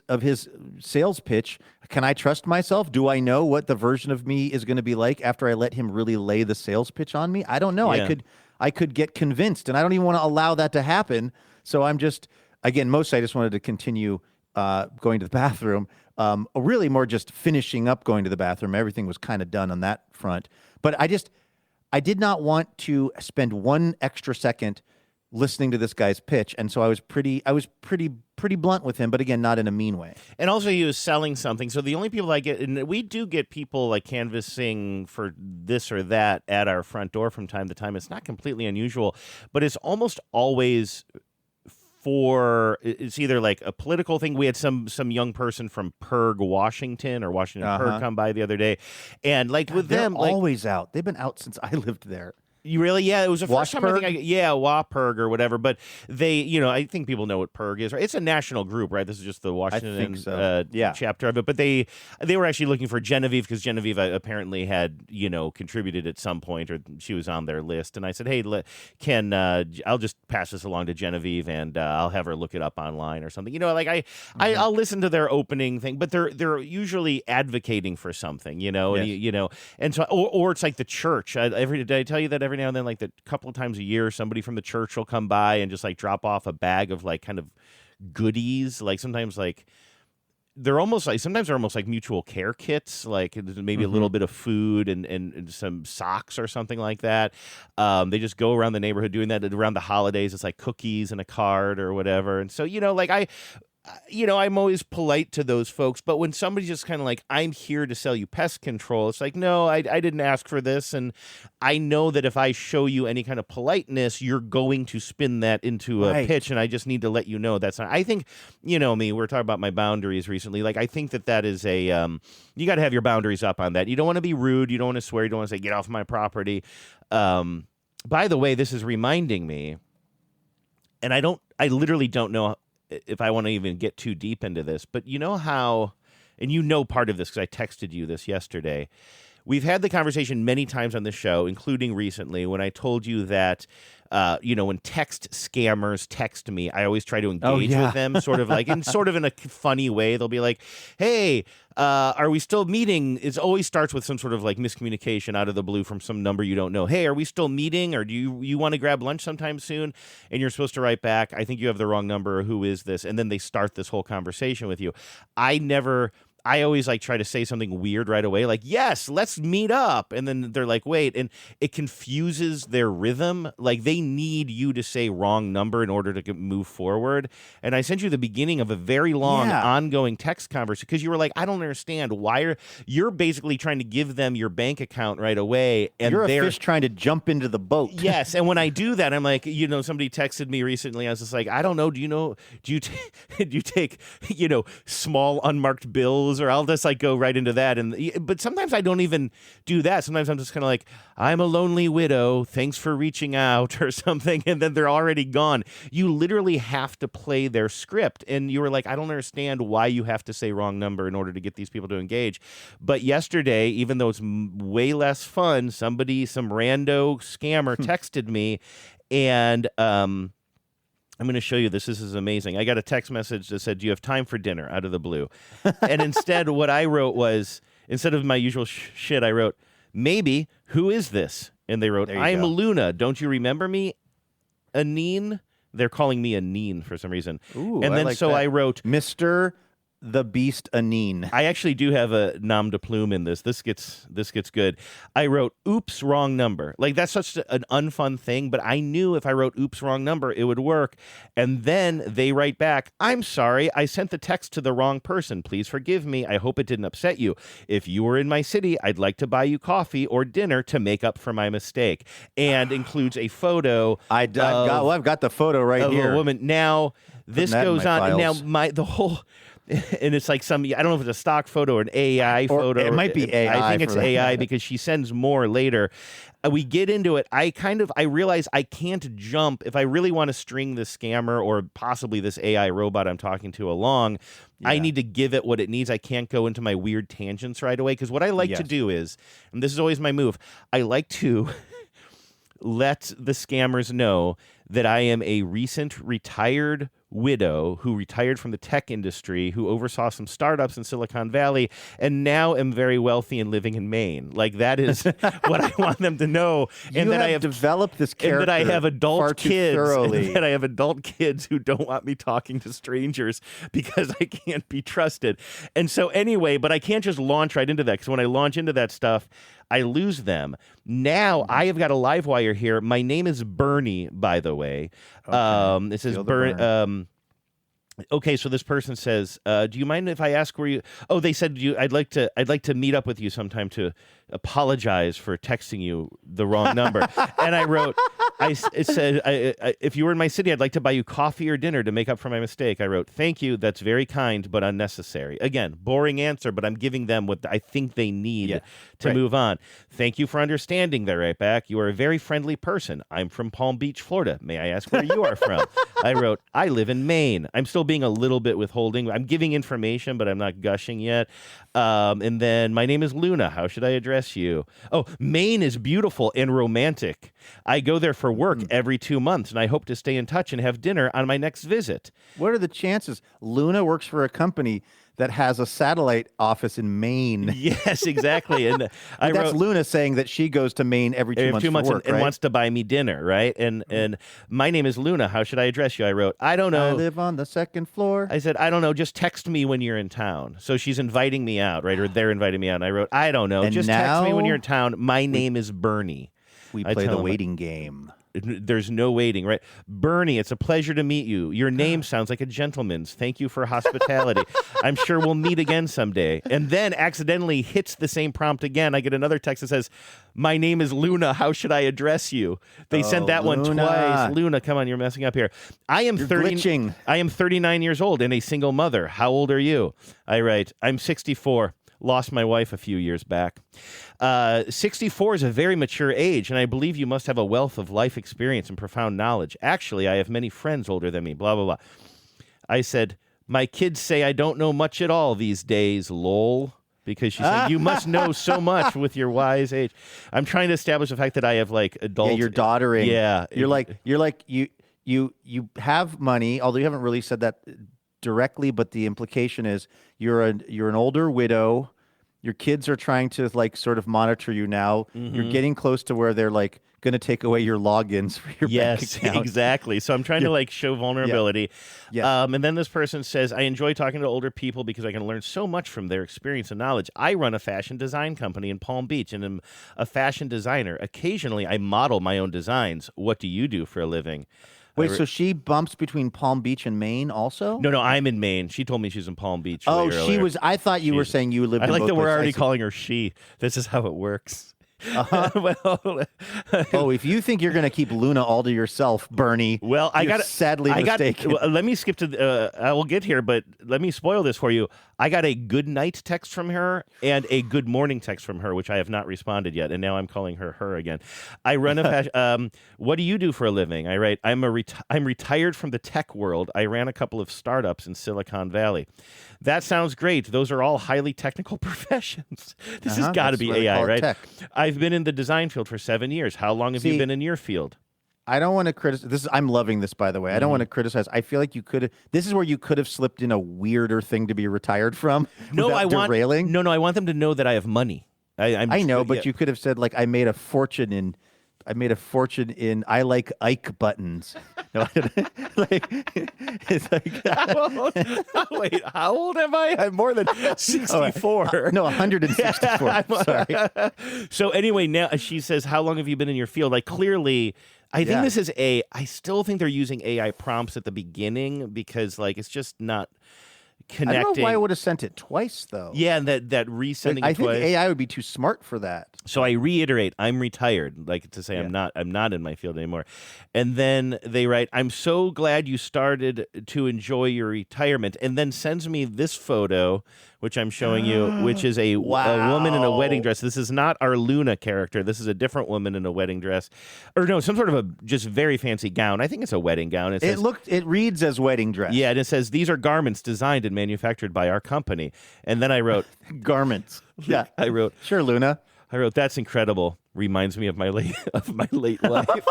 Speaker 9: sales pitch, can I trust myself? Do I know what the version of me is going to be like after I let him really lay the sales pitch on me? I don't know.
Speaker 16: Yeah.
Speaker 9: I could get convinced, and I don't even want to allow that to happen. So I'm just, again, mostly I just wanted to continue going to the bathroom, really more just finishing up going to the bathroom. Everything was kind of done on that front. But I did not want to spend 1 extra second listening to this guy's pitch. And so I was pretty blunt with him, but again, not in a mean way.
Speaker 16: And also he was selling something. So the only people I get, and we do get people canvassing for this or that at our front door from time to time. It's not completely unusual, but it's almost always it's either a political thing. We had some young person from Perg, Washington, or Washington Perg come by the other day, and with them,
Speaker 9: they're always out. They've been out since I lived there.
Speaker 16: You really? Yeah, it was the first time I think WAPERG or whatever. But they, I think people know what PERG is, right? It's a national group, right? This is just the Washington chapter of it. But they were actually looking for Genevieve because Genevieve apparently had, contributed at some point, or she was on their list. And I said, hey, I'll just pass this along to Genevieve and I'll have her look it up online or something. I'll listen to their opening thing, but they're usually advocating for something, and so or it's like the church. Did I tell you that every now and then, like a couple of times a year, somebody from the church will come by and just like drop off a bag of like kind of goodies. Like sometimes like they're almost like mutual care kits, like maybe a little bit of food and some socks or something like that. They just go around the neighborhood doing that. Around the holidays, it's like cookies and a card or whatever. And so, I'm always polite to those folks, but when somebody's just kind of like, I'm here to sell you pest control, it's like, no, I didn't ask for this. And I know that if I show you any kind of politeness, you're going to spin that into a pitch. And I just need to let you know that's not, I think, me, we're talking about my boundaries recently. Like, I think that is a, you got to have your boundaries up on that. You don't want to be rude. You don't want to swear. You don't want to say, get off my property. By the way, this is reminding me, and I literally don't know if I want to even get too deep into this, but you know how, and part of this because I texted you this yesterday, we've had the conversation many times on the show, including recently when I told you that, when text scammers text me, I always try to engage with them sort of in a funny way. They'll be like, hey, are we still meeting? It always starts with some sort of like miscommunication out of the blue from some number you don't know. Hey, are we still meeting? Or do you want to grab lunch sometime soon? And you're supposed to write back, I think you have the wrong number, or who is this? And then they start this whole conversation with you. I always like try to say something weird right away, like, yes, let's meet up. And then they're like, wait, and it confuses their rhythm. Like they need you to say wrong number in order to move forward. And I sent you the beginning of a very long ongoing text conversation because you were like, I don't understand why you're basically trying to give them your bank account right away. And
Speaker 9: you're a fish trying to jump into the boat.
Speaker 16: Yes. And when I do that, I'm like, somebody texted me recently. I was just like, I don't know. Do you take, small unmarked bills? Or I'll just like go right into that, but sometimes I don't even do that. Sometimes I'm just kind of like, I'm a lonely widow, thanks for reaching out or something, and then they're already gone. You literally have to play their script, and you were like, I don't understand why you have to say wrong number in order to get these people to engage. But yesterday, even though it's way less fun, some rando scammer texted me, and I'm going to show you this. This is amazing. I got a text message that said, do you have time for dinner, out of the blue? And instead, what I wrote was, instead of my usual shit, I wrote, maybe, who is this? And they wrote, I'm Luna. Don't you remember me? Anine? They're calling me Anine for some reason.
Speaker 9: Ooh,
Speaker 16: and then I wrote,
Speaker 9: Mr. the Beast Anine.
Speaker 16: I actually do have a nom de plume in this. This gets good. I wrote, oops, wrong number. Like, that's such an unfun thing, but I knew if I wrote oops, wrong number, it would work. And then they write back, I'm sorry, I sent the text to the wrong person. Please forgive me. I hope it didn't upset you. If you were in my city, I'd like to buy you coffee or dinner to make up for my mistake. And includes a photo.
Speaker 9: I've got the photo right here.
Speaker 16: A woman. Now, this goes on. Now, the whole... And it's like I don't know if it's a stock photo or an AI photo.
Speaker 9: It might be AI.
Speaker 16: I think it's AI because she sends more later. We get into it. I realize I can't jump. If I really want to string this scammer or possibly this AI robot I'm talking to along, I need to give it what it needs. I can't go into my weird tangents right away because what I like to do is, and this is always my move, I like to let the scammers know that I am a recent retired widow who retired from the tech industry, who oversaw some startups in Silicon Valley, and now am very wealthy and living in Maine. Like, that is what I want them to know. And that I have
Speaker 9: developed this character,
Speaker 16: and that I have adult kids,
Speaker 9: thoroughly.
Speaker 16: and that I have adult kids who don't want me talking to strangers because I can't be trusted. And so anyway, but I can't just launch right into that, because when I launch into that stuff, I lose them. Now I have got a live wire here. My name is Bernie, by the way. Okay. It says Bernie. Okay, so this person says, "Do you mind if I ask where you?" Oh, they said I'd like to meet up with you sometime to apologize for texting you the wrong number. And I wrote, It said, if you were in my city, I'd like to buy you coffee or dinner to make up for my mistake. I wrote, thank you. That's very kind, but unnecessary. Again, boring answer, but I'm giving them what I think they need to move on. Thank you for understanding. They write back, you are a very friendly person. I'm from Palm Beach, Florida. May I ask where you are from? I wrote, I live in Maine. I'm still being a little bit withholding. I'm giving information, but I'm not gushing yet. And then, my name is Luna. How should I address you? Oh, Maine is beautiful and romantic. I go there for work every 2 months, and I hope to stay in touch and have dinner on my next visit.
Speaker 9: What are the chances? Luna works for a company that has a satellite office in Maine.
Speaker 16: Yes, exactly. And
Speaker 9: that's Luna saying that she goes to Maine every 2 months for work,
Speaker 16: and
Speaker 9: right?
Speaker 16: wants to buy me dinner, right? And my name is Luna. How should I address you? I wrote, I don't know.
Speaker 9: I live on the second floor.
Speaker 16: I said, I don't know. Just text me when you're in town. So she's inviting me out, right? Or they're inviting me out. And I wrote, I don't know.
Speaker 9: And
Speaker 16: just
Speaker 9: now
Speaker 16: text me when you're in town. My name is Bernie.
Speaker 9: We play the waiting game.
Speaker 16: There's no waiting, right? Bernie, it's a pleasure to meet you. Your name sounds like a gentleman's. Thank you for hospitality. I'm sure we'll meet again someday. And then accidentally hits the same prompt again. I get another text that says, my name is Luna. How should I address you? They sent that one twice. Luna, come on, you're messing up here. You're
Speaker 9: glitching.
Speaker 16: I am 39 years old and a single mother. How old are you? I write, I'm 64. Lost my wife a few years back. 64 is a very mature age, and I believe you must have a wealth of life experience and profound knowledge. Actually, I have many friends older than me, blah, blah, blah. I said, my kids say I don't know much at all these days, lol. Because she said, you must know so much with your wise age. I'm trying to establish the fact that I have, like, adult...
Speaker 9: Yeah, you're doddering.
Speaker 16: Yeah.
Speaker 9: You have money, although you haven't really said that directly, but the implication is you're an older widow. Your kids are trying to sort of monitor you now.
Speaker 16: Mm-hmm.
Speaker 9: You're getting close to where they're going to take away your logins for your bank account.
Speaker 16: Yes, exactly. So I'm trying to show vulnerability.
Speaker 9: Yeah.
Speaker 16: And then this person says, I enjoy talking to older people because I can learn so much from their experience and knowledge. I run a fashion design company in Palm Beach and am a fashion designer. Occasionally, I model my own designs. What do you do for a living?
Speaker 9: Wait, so she bumps between Palm Beach and Maine also?
Speaker 16: No, I'm in Maine. She told me she's in Palm Beach.
Speaker 9: Oh,
Speaker 16: earlier.
Speaker 9: she was. I thought you were saying you lived in both
Speaker 16: I like that we're
Speaker 9: places.
Speaker 16: already calling her she. This is how it works.
Speaker 9: If you think you're going to keep Luna all to yourself, Bernie,
Speaker 16: well, I got
Speaker 9: sadly mistaken.
Speaker 16: Let me skip to. I will get here, but let me spoil this for you. I got a good night text from her and a good morning text from her, which I have not responded yet, and now I'm calling her again. I run a what do you do for a living? I write, I'm retired from the tech world. I ran a couple of startups in Silicon Valley. That sounds great. Those are all highly technical professions. This has got to be AI, right?
Speaker 9: Tech.
Speaker 16: I've been in the design field for 7 years. How long have you been in your field?
Speaker 9: I don't want to criticize. I'm loving this, by the way. I don't want to criticize. I feel like you could have. This is where you could have slipped in a weirder thing to be retired from.
Speaker 16: No, I want
Speaker 9: derailing.
Speaker 16: No, I want them to know that I have money.
Speaker 9: I know, but you could have said I made a fortune in. I like Ike buttons. No, it's
Speaker 16: wait, how old am I? I'm more than 64.
Speaker 9: No, 164. Sorry.
Speaker 16: So anyway, now she says, how long have you been in your field? Clearly, I think this is I still think they're using AI prompts at the beginning because it's just not connecting.
Speaker 9: I don't know why I would have sent it twice, though.
Speaker 16: Yeah, and that resending
Speaker 9: I
Speaker 16: it
Speaker 9: think
Speaker 16: twice.
Speaker 9: AI would be too smart for that.
Speaker 16: So I reiterate, I'm retired, to say I'm not in my field anymore. And then they write, I'm so glad you started to enjoy your retirement. And then sends me this photo, which I'm showing you, which is a woman in a wedding dress. This is not our Luna character. This is a different woman in a wedding dress. Or no, some sort of a just very fancy gown. I think it's a wedding gown.
Speaker 9: It reads as wedding dress.
Speaker 16: Yeah, and it says, these are garments designed and manufactured by our company. And then I wrote...
Speaker 9: garments. Yeah.
Speaker 16: I wrote...
Speaker 9: Sure, Luna.
Speaker 16: I wrote, that's incredible. Reminds me of my late life.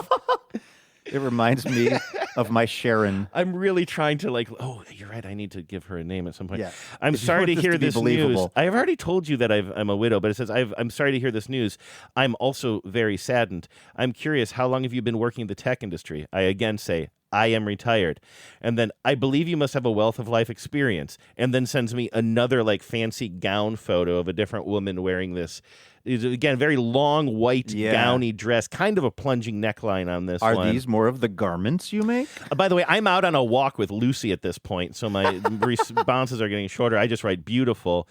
Speaker 9: It reminds me of my Sharon.
Speaker 16: I'm really trying to oh, you're right. I need to give her a name at some point.
Speaker 9: Yeah.
Speaker 16: I'm sorry to hear this news. I've already told you that I'm a widow, but it says, I'm sorry to hear this news. I'm also very saddened. I'm curious, how long have you been working in the tech industry? I again say, I am retired. And then I believe you must have a wealth of life experience. And then sends me another fancy gown photo of a different woman wearing this It's, again, very long white gowny dress, kind of a plunging neckline on this one.
Speaker 9: Are these more of the garments you make?
Speaker 16: By the way, I'm out on a walk with Lucy at this point, so my responses are getting shorter. I just write beautiful.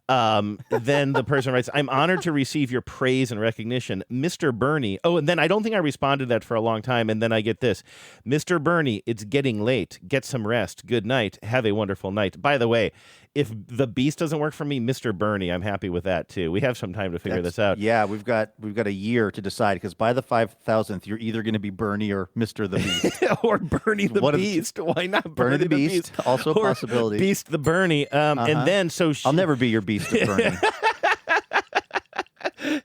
Speaker 16: Then the person writes, I'm honored to receive your praise and recognition, Mr. Bernie. Oh, and then I don't think I responded to that for a long time, and then I get this. Mr. Bernie, it's getting late. Get some rest. Good night. Have a wonderful night. By the way, if the Beast doesn't work for me, Mr. Bernie, I'm happy with that too. We have some time to figure this out.
Speaker 9: Yeah, we've got a year to decide because by the 5,000th, you're either going to be Bernie or Mr. the Beast,
Speaker 16: or Bernie the Beast. Why not
Speaker 9: Bernie the Beast? Also a possibility.
Speaker 16: Beast the Bernie. And then
Speaker 9: I'll never be your Beast of Bernie.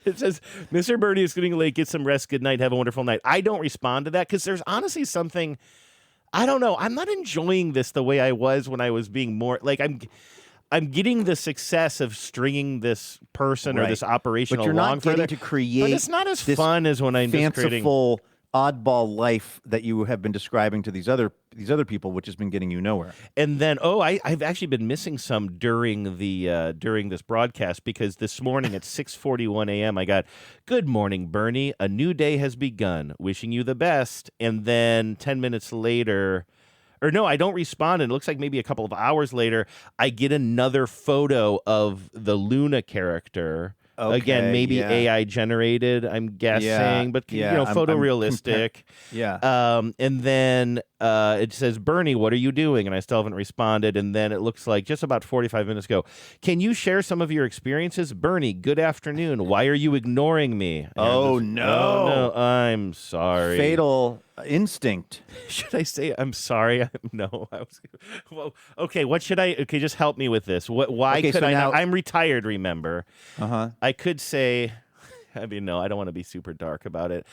Speaker 16: It says, Mr. Bernie is getting late. Get some rest. Good night. Have a wonderful night. I don't respond to that because there's honestly something. I don't know. I'm not enjoying this the way I was when I was being more like I'm getting the success of stringing this person or this operation
Speaker 9: but you're
Speaker 16: along
Speaker 9: not getting
Speaker 16: further.
Speaker 9: to create
Speaker 16: But it's not as fun as when I'm just creating
Speaker 9: fanciful oddball life that you have been describing to these other people, which has been getting you nowhere.
Speaker 16: And then, I've actually been missing some during this broadcast because this morning at 6:41 a.m. I got, good morning, Bernie. A new day has begun. Wishing you the best. And then 10 minutes later, or no, I don't respond. And it looks like maybe a couple of hours later, I get another photo of the Luna character.
Speaker 9: Okay,
Speaker 16: Again, maybe AI generated, I'm guessing, but photorealistic. And then it says, Bernie, what are you doing? And I still haven't responded. And then it looks like just about 45 minutes ago, can you share some of your experiences? Bernie, good afternoon. Why are you ignoring me?
Speaker 9: Oh, no.
Speaker 16: I'm sorry.
Speaker 9: Fatal instinct.
Speaker 16: Should I say I'm sorry? Well, okay, what should I? Okay, just help me with this. Why could I not? I'm retired, remember? I could say, I mean, no, I don't want to be super dark about it.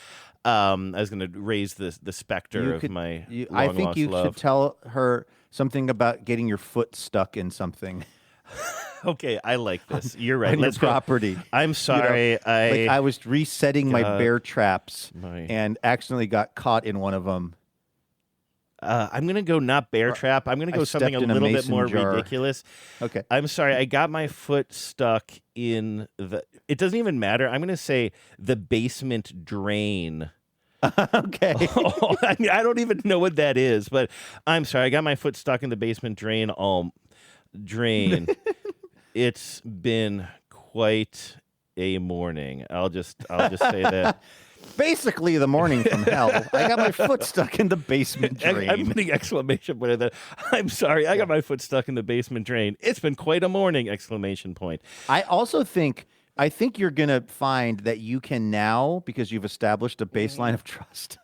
Speaker 16: I was going to raise the specter of my long
Speaker 9: I think
Speaker 16: lost
Speaker 9: you
Speaker 16: love.
Speaker 9: should tell her something about getting your foot stuck in something.
Speaker 16: Okay, I like this. You're right.
Speaker 9: On your property.
Speaker 16: I'm sorry.
Speaker 9: I was resetting my bear traps and accidentally got caught in one of them.
Speaker 16: I'm going to go not bear trap. I'm going to go something a little bit more ridiculous.
Speaker 9: Okay.
Speaker 16: I'm sorry. I got my foot stuck in it doesn't even matter. I'm going to say the basement drain.
Speaker 9: Okay.
Speaker 16: I mean, I don't even know what that is, but I'm sorry. I got my foot stuck in the basement drain. Drain. It's been quite a morning. I'll just say that.
Speaker 9: Basically, the morning from hell. I got my foot stuck in the basement drain.
Speaker 16: I'm putting exclamation point at that. I'm sorry. I got my foot stuck in the basement drain. It's been quite a morning! Exclamation point.
Speaker 9: I also think you're going to find that you can now, because you've established a baseline of trust.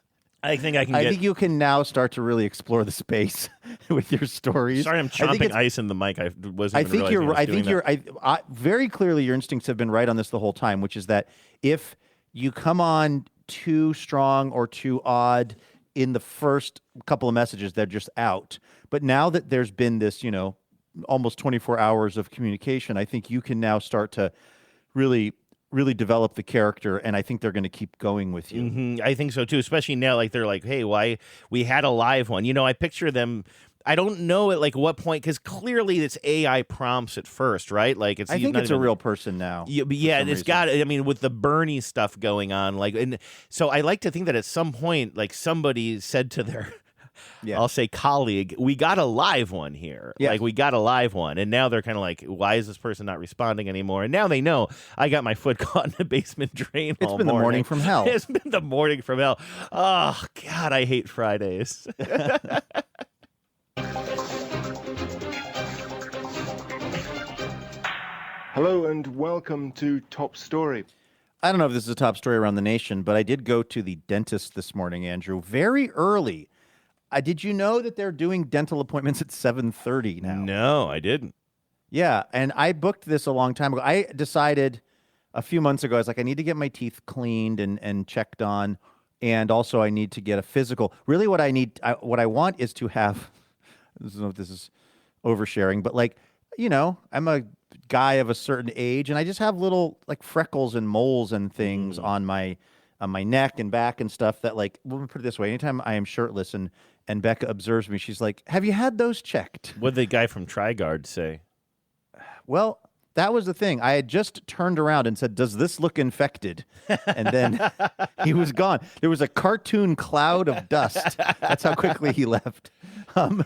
Speaker 16: I think
Speaker 9: you can now start to really explore the space with your stories.
Speaker 16: Sorry, I'm chomping ice in the mic. I wasn't.
Speaker 9: Very clearly your instincts have been right on this the whole time, which is that if you come on too strong or too odd in the first couple of messages, they're just out. But now that there's been this, almost 24 hours of communication, I think you can now start to really develop the character, and I think they're going to keep going with you.
Speaker 16: Mm-hmm. I think so too, especially now. Like they're like, "Hey, why we had a live one?" I picture them. I don't know at what point, because clearly it's AI prompts at first, right? Like
Speaker 9: I think it's a real person now.
Speaker 16: Yeah, it's got. I mean, with the Bernie stuff going on, and so I like to think that at some point, somebody said to their. Yeah. I'll say colleague, we got a live one here.
Speaker 9: Yeah.
Speaker 16: We got a live one. And now they're kind of like, why is this person not responding anymore? And now they know I got my foot caught in a basement drain all morning.
Speaker 9: It's been the morning from hell.
Speaker 16: It's been the morning from hell. Oh, God, I hate Fridays.
Speaker 6: Hello and welcome to Top Story.
Speaker 9: I don't know if this is a top story around the nation, but I did go to the dentist this morning, Andrew, very early. Did you know that they're doing dental appointments at 7:30 now?
Speaker 16: No, I didn't.
Speaker 9: Yeah, and I booked this a long time ago. I decided a few months ago, I was like, I need to get my teeth cleaned and checked on, and also I need to get a physical. Really what I want is to have, I don't know if this is oversharing, but I'm a guy of a certain age, and I just have little freckles and moles and things on my neck and back and stuff that let me put it this way, anytime I am shirtless and Becca observes me, she's like, have you had those checked?
Speaker 16: What'd the guy from TriGuard say?
Speaker 9: Well, That was the thing. I had just turned around and said, "Does this look infected?" And then he was gone. There was a cartoon cloud of dust. That's how quickly he left.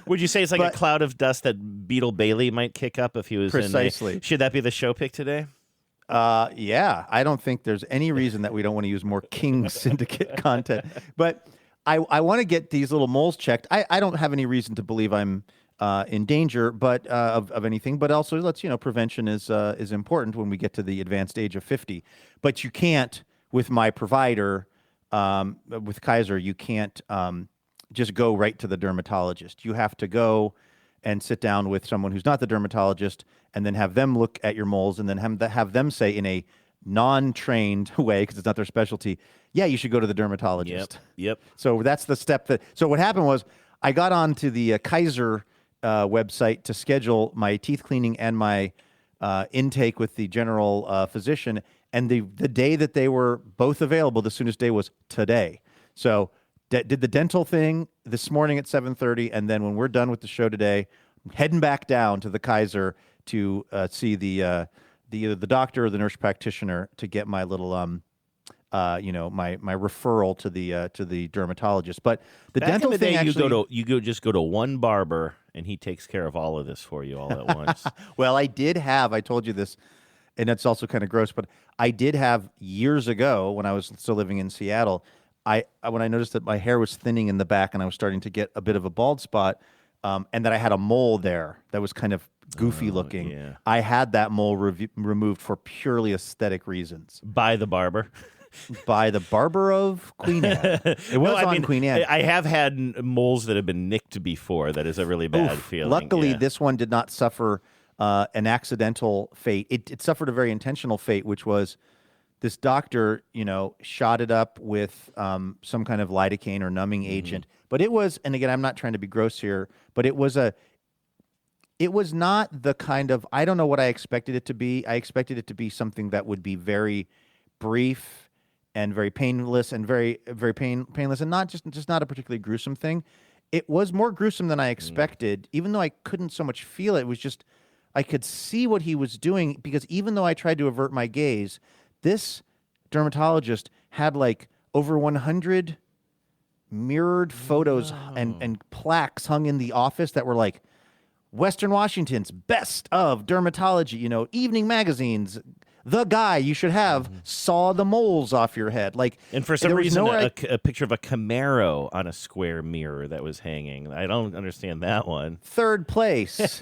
Speaker 16: Would you say it's like a cloud of dust that Beetle Bailey might kick up if he was
Speaker 9: precisely?
Speaker 16: Should that be the show pick today?
Speaker 9: Yeah. I don't think there's any reason that we don't want to use more King Syndicate content. But I want to get these little moles checked. I don't have any reason to believe I'm in danger, but of anything. But also, prevention is important when we get to the advanced age of 50. But you can't, with my provider, with Kaiser, you can't just go right to the dermatologist. You have to go and sit down with someone who's not the dermatologist, and then have them look at your moles, and then have them say in a non-trained way, because it's not their specialty, yeah, you should go to the dermatologist.
Speaker 16: Yep.
Speaker 9: So that's the step so what happened was I got onto the Kaiser website to schedule my teeth cleaning and my intake with the general physician, and the day that they were both available, the soonest day was today. So did the dental thing this morning at 7:30, and then when we're done with the show today, I'm heading back down to the Kaiser to see either the doctor or the nurse practitioner to get my little my referral to the dermatologist. But the
Speaker 16: Back
Speaker 9: dental
Speaker 16: in the
Speaker 9: thing
Speaker 16: day,
Speaker 9: actually,
Speaker 16: you go to one barber and he takes care of all of this for you all at once.
Speaker 9: Well, I told you this, and it's also kind of gross, but I did have years ago when I was still living in Seattle, when I noticed that my hair was thinning in the back and I was starting to get a bit of a bald spot, and that I had a mole there that was kind of goofy looking.
Speaker 16: Yeah.
Speaker 9: I had that mole removed for purely aesthetic reasons.
Speaker 16: By the barber?
Speaker 9: By the barber of Queen Anne. It was on Queen Anne.
Speaker 16: I have had moles that have been nicked before. That is a really bad feeling.
Speaker 9: Luckily, this one did not suffer an accidental fate. It suffered a very intentional fate, which was this doctor, shot it up with some kind of lidocaine or numbing agent. But it was, and again, I'm not trying to be gross here, but it was not the kind of, I don't know what I expected it to be. I expected it to be something that would be very brief and very painless and very, very painless, and not just not a particularly gruesome thing. It was more gruesome than I expected, even though I couldn't so much feel it. It was just, I could see what he was doing, because even though I tried to avert my gaze, this dermatologist had like over 100 mirrored photos and plaques hung in the office that were like Western Washington's best of dermatology, evening magazines. The guy you should have saw the moles off your head.
Speaker 16: And for some reason, a picture of a Camaro on a square mirror that was hanging. I don't understand that one.
Speaker 9: Third place.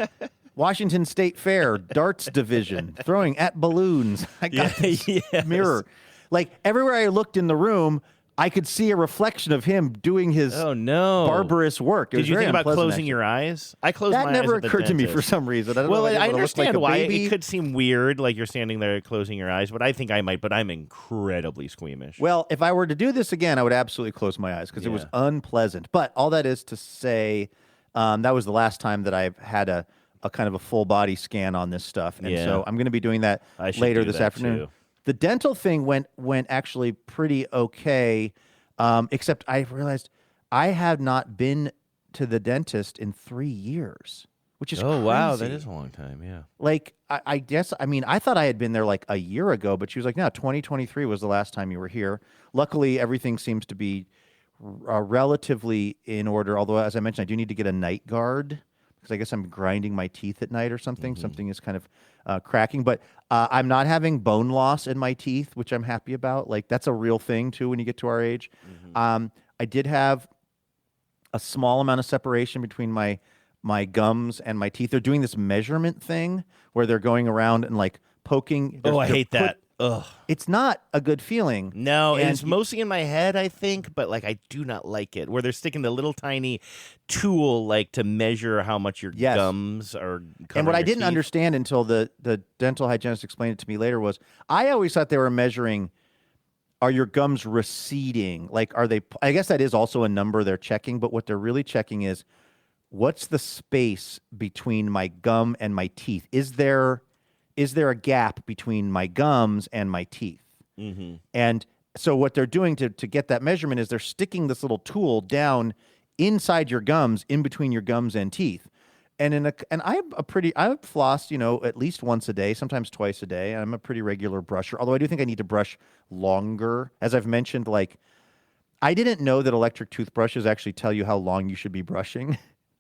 Speaker 9: Washington State Fair, darts division, throwing at balloons. I got this mirror. Like, everywhere I looked in the room, I could see a reflection of him doing his barbarous work.
Speaker 16: Did you think about closing your eyes? I closed my eyes.
Speaker 9: That never
Speaker 16: at the
Speaker 9: occurred to me
Speaker 16: dentist.
Speaker 9: for some reason. I don't know.
Speaker 16: I understand why.
Speaker 9: Baby.
Speaker 16: It could seem weird, like you're standing there closing your eyes, but I think I might, but I'm incredibly squeamish.
Speaker 9: Well, if I were to do this again, I would absolutely close my eyes, because it was unpleasant. But all that is to say, that was the last time that I've had a kind of a full body scan on this stuff. And so I'm going to be doing that later this afternoon.
Speaker 16: Too.
Speaker 9: The dental thing went actually pretty okay, except I realized I have not been to the dentist in 3 years, which is crazy.
Speaker 16: Wow, that is a long time, yeah.
Speaker 9: Like, I guess, I thought I had been there like a year ago, but she was like, no, 2023 was the last time you were here. Luckily, everything seems to be relatively in order, although, as I mentioned, I do need to get a night guard, because I guess I'm grinding my teeth at night or something. Something is kind of cracking. But I'm not having bone loss in my teeth, which I'm happy about. Like, that's a real thing, too, when you get to our age. I did have a small amount of separation between my gums and my teeth. They're doing this measurement thing where they're going around and, like, poking.
Speaker 16: I hate that. Ugh.
Speaker 9: It's not a good feeling.
Speaker 16: No, and it's mostly in my head, I think, but I do not like it. Where they're sticking the little tiny tool to measure how much your gums are covering.
Speaker 9: And what I didn't
Speaker 16: teeth.
Speaker 9: understand until the dental hygienist explained it to me later was, I always thought they were measuring, are your gums receding? Like, are they? I guess that is also a number they're checking, but what they're really checking is, what's the space between my gum and my teeth? Is there a gap between my gums and my teeth? And so what they're doing to get that measurement is they're sticking this little tool down inside your gums, in between your gums and teeth. And I've flossed, at least once a day, sometimes twice a day. I'm a pretty regular brusher, although I do think I need to brush longer. As I've mentioned, like, I didn't know that electric toothbrushes actually tell you how long you should be brushing.